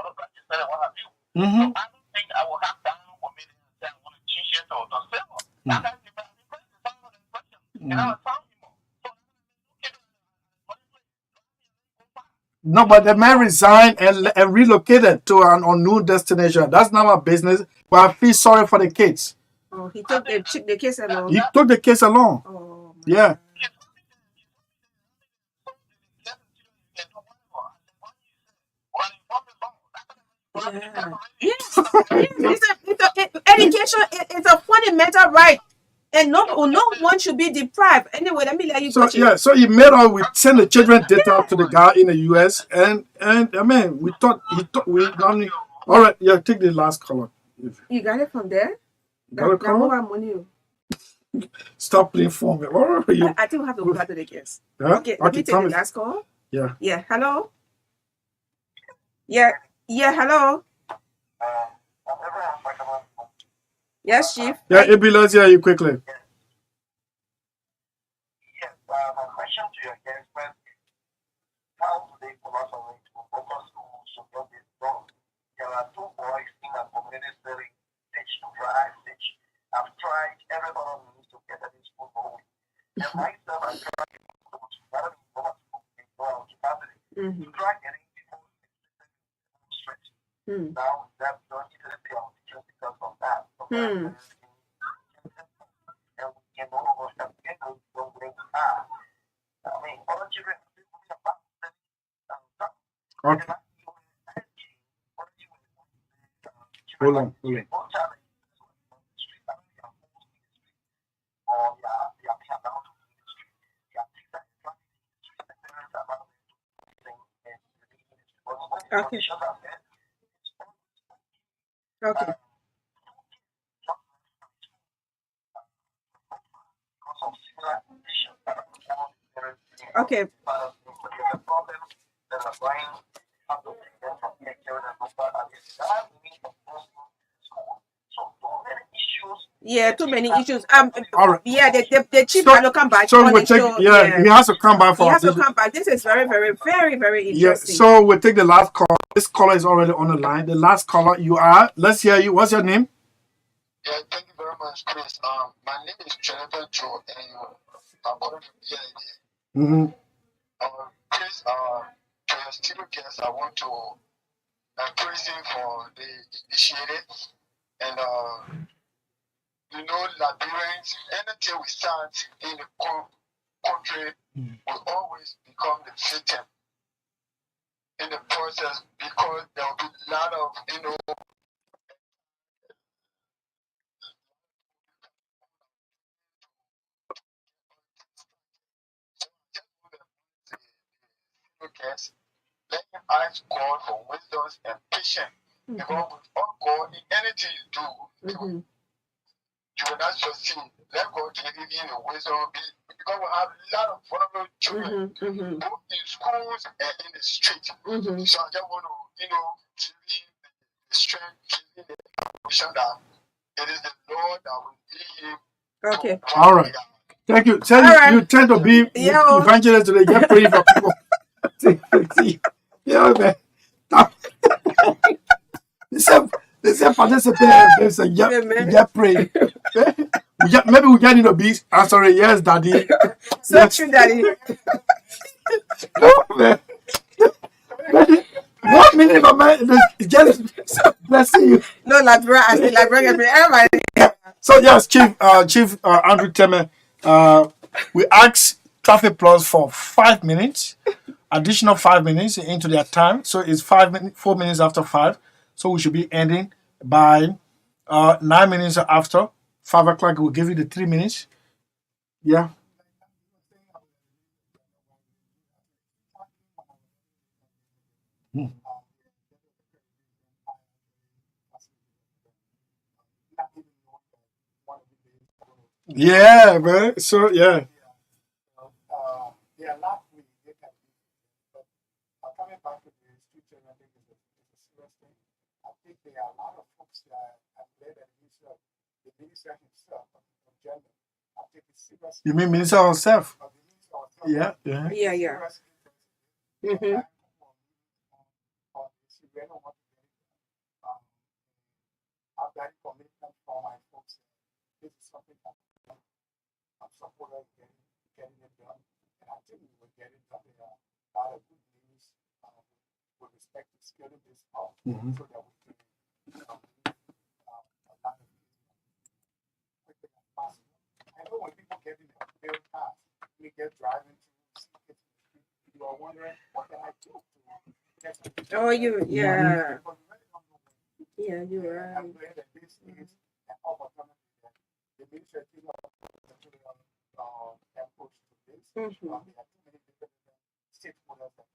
other practice and what have you. Mm-hmm. So I don't think I will have time for me to say I want to teach it to silver. That guy's the best question. And I was telling him. No, but the man resigned and relocated to an unknown destination. That's not my business. But I feel sorry for the kids. Oh, he took the kids along. He took the kids along. Oh, Yeah. yeah. Yes. Education is a fundamental right, and no one should be deprived. Anyway, let me let you So go. yeah, so he made out we send the children data to the guy in the US, and I mean we thought we normally. All right, yeah, take the last color. You got it from there. Got a Now color? more money. Stop playing for me. Oh, you, I think we have to go back to the kids. huh? Okay, let me take tell the me. last call. Yeah. Yeah, hello. Yeah, hello. Yes, Chief. Yeah, Ibi, let's hear you quickly. Yes, my question to your guest is how do they collaborate with local schools to get this done? There are two boys in a community setting, stage to drive, stage. I've tried everybody needs to get at this school going. And myself, I tried to go to rather than go to school and go out to family. Mm-hmm. Try getting people straight. Mm. Now that's not easily be on just because of that. Hmm. And we can no longer have people from where we are. I mean, other children are still moving about. Okay. Hold on. Okay. Okay. Okay. Yeah, too many issues. All right. Yeah, the chief So- had to come back. So on we the take show. he has to come back He for has to come back. This is very, very, very, very Yeah, interesting. so we'll take the last call. This caller is already on the line. The last caller you are. Let's hear you. What's your name? Yeah, thank you very much, Chris. My name is Jonathan Joe, and I'm calling from PID. Mm-hmm. Chris, to your studio guest, I want to praise him for the initiative. And, Liberians, anything we start in the country will always become the victim in the process because there will be a lot of, guess, let him ask God for wisdom and patience. Because with all God, in anything you do, you will not succeed. Let God give you the wisdom. Because we have a lot of vulnerable children, both in schools and in the street. So I just want to, give him the strength, give him the vision that it is the Lord that will lead him. Okay. All right. Thank you. So you tend to be evangelist today. Get praying for people. Yeah, man. They say participate. They say get praying. Maybe we get into be answering yes, daddy. So yes. True, daddy. No, man. 1 minute, my man. Just blessing you. No, Labra, I said Labra. So yes, Chief Andrew Teme, we asked Traffic Plus for 5 minutes, additional 5 minutes into their time. So it's 4 minutes after 5. So we should be ending by 9 minutes after 5 o'clock. We'll give you the 3 minutes. Yeah. Yeah, man. So yeah. They are not free. They can be. But coming back to the street children, I think is a serious thing. I think there are a lot of folks that have led the minister himself on gender. I think it's serious. You mean Minister herself? The minister himself, Yeah, yeah. Yeah, yeah. serious interest. Mm-hmm. On this, we don't want to get it. I've got commitment from my folks. This is something that I'm supporting getting it done. And I think we will get it done. There are a lot of good news with respect to scaling this up Mhm. so that we can move a lot of things quickly as possible. I know when people get in their very fast, we get driving to see kids in the street, you are wondering, what can I do to get some Oh, you, yeah, Because we really don't know what to do. yeah, you're And I'm right. glad that this is an opportunity that the ministry is approach to this. Mhm. There are too many different stakeholders that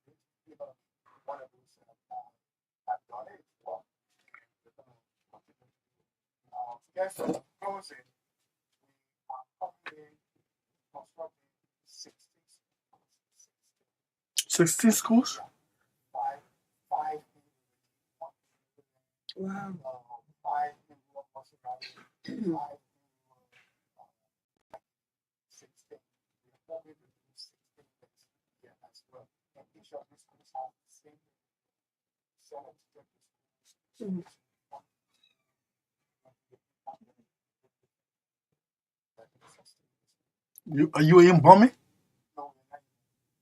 do this. One of those have done it. Well, we're gonna continue to do it. Yes, so closing, we are currently constructing 16 schools? five Wow. 5 in rural Australia, 5 in 16. We are hoping to do 16 next year as well. And each of these schools have the same Senate schools. Are you in Bombay? No,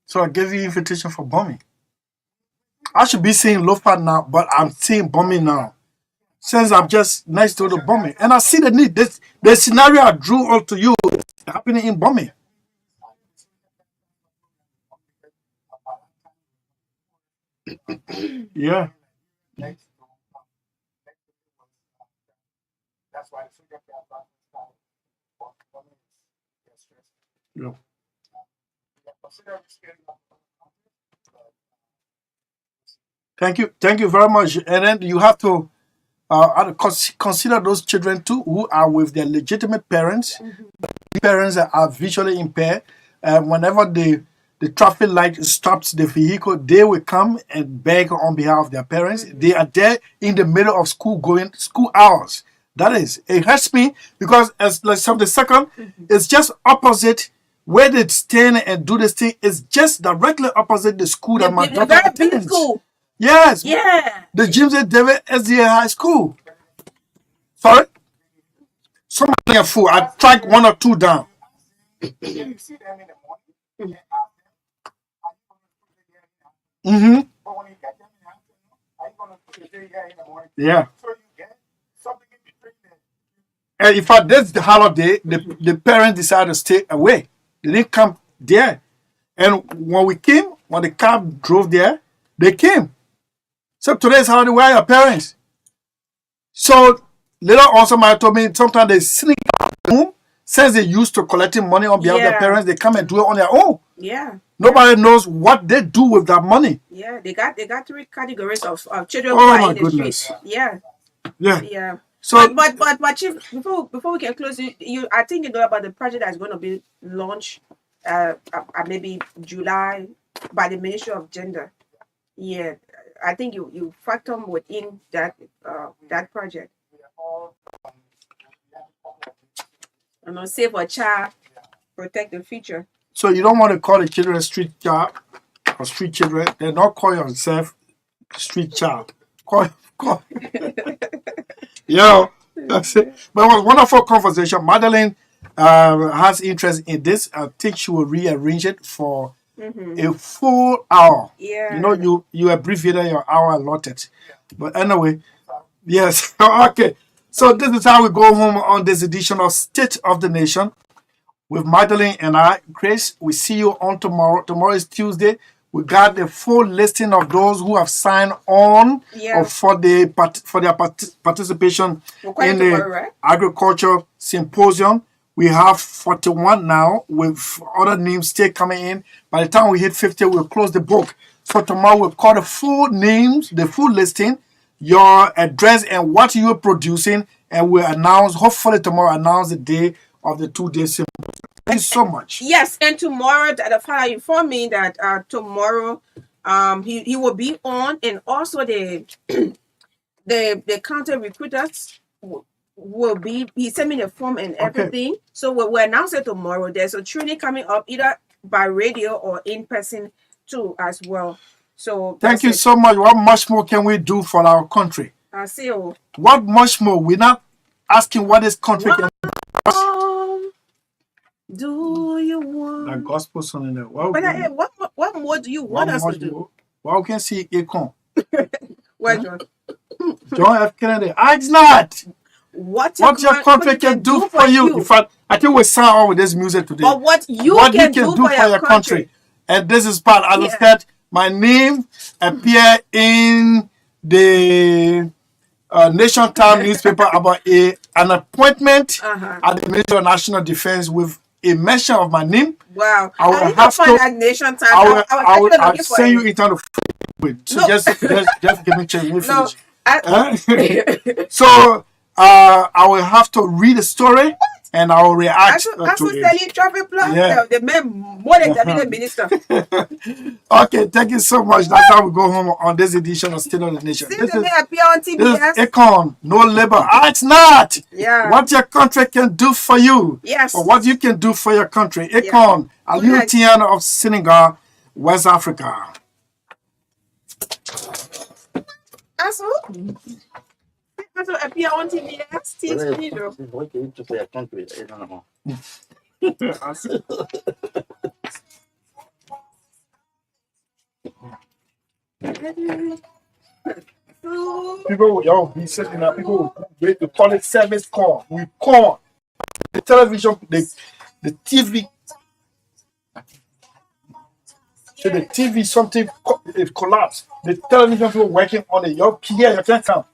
So I gave you invitation for Bombay. I should be saying Lofa now, but I'm saying Bombay now. Since I'm just next to the Bombay. And I see the need. This the scenario I drew out to you is happening in Bombay. Yeah. next to that's why the Sugar Fair started. For women, they're stressed. Yeah. We are considering scaling up the country, but Thank you very much. And then you have to consider those children too who are with their legitimate parents. Parents that are visually impaired. Whenever the traffic light stops the vehicle, they will come and beg on behalf of their parents. They are there in the middle of school hours. That is, it hurts me because as like some the second, it's just opposite where they stand and do this thing. It's just directly opposite the school that my The daughter very big attends. school. Yes, Yeah. the James A. David SDA High School. Sorry? Some of them are full. I tracked one or two down. you see them in the morning, and ask them, are you going to put the year in the afternoon? Mm-hmm. But when you get them in the afternoon, are you going to put the year in the morning? Yeah. So you get something in between them. And in fact, that's the holiday. The parents decided to stay away. They didn't come there. And when we came, when the cab drove there, they came. So today's holiday, where are your parents? So later on, somebody told me sometimes they sneak out the home, since they used to collecting money on behalf of their Yeah. parents, they come and do it on their own. Yeah. Nobody knows what they do with that money. Yeah. They got 3 categories of children Oh who are my in the goodness. street. Yeah. Yeah. Yeah. So But Chief, before we can close, you I think you know about the project that's going to be launched maybe July by the Ministry of Gender. Yeah, I think you factor within that that project. We are all, we have a couple of things. You know, save a child, protect the future. So you don't want to call the children street child or street children. They don't call yourself street child. Call. That's it. But it was a wonderful conversation. Madeline has interest in this. I think she will rearrange it for a full hour. Yeah. You know, you abbreviated your hour allotted. But anyway, yes. Okay. So this is how we go home on this edition of State of the Nation with Madeline and I. Grace, we see you on tomorrow. Tomorrow is Tuesday. We got the full listing of those who have signed on Yeah. for their participation We're quite in the tomorrow, right? agriculture symposium. We have 41 now with other names still coming in. By the time we hit 50, we'll close the book. So tomorrow we'll call the full names, the full listing, your address and what you're producing, and we'll announce, hopefully tomorrow, announce the day of the 2-day symbol. Thank you so much. Yes, and tomorrow the father informed me that tomorrow he will be on, and also the the counter recruiters will be. He sent me the form and everything. So we'll announce it tomorrow. There's a training coming up either by radio or in person too as well. So Thank you so much. What much more can we do for our country? I see you. What much more? We're not asking what this country can do you want? The gospel song in there. What more do you want us to do? Well, we can see Akon. Where, John? John F. Kennedy. Ask not what your country can do for you. In fact, I think we sound on with this music today. But what you can do for your country. And this is part. As I said, my name appeared in the Nation Time newspaper about an appointment at the Ministry of National Defense with a mention of my name. Wow. I will have to. That Nation Time. I'll send you into the. So just give me change. So I will have to read the story and I will react to it. Traffic plan. Yeah. The man more than the minister. Okay, thank you so much. That's how we go home on this edition of State of the Nation. This is Akon, no labor. It's not. Yeah. What your country can do for you. Yes. Or what you can do for your country. Akon, Aliou Tian of Senegal, West Africa. Also appear on TBS. What can you do for your country? I don't know. People, y'all be sitting up. People wait to call it service call. We call the television, the TV. So the TV, something it collapsed. The television people working on it. Y'all here, you can't come.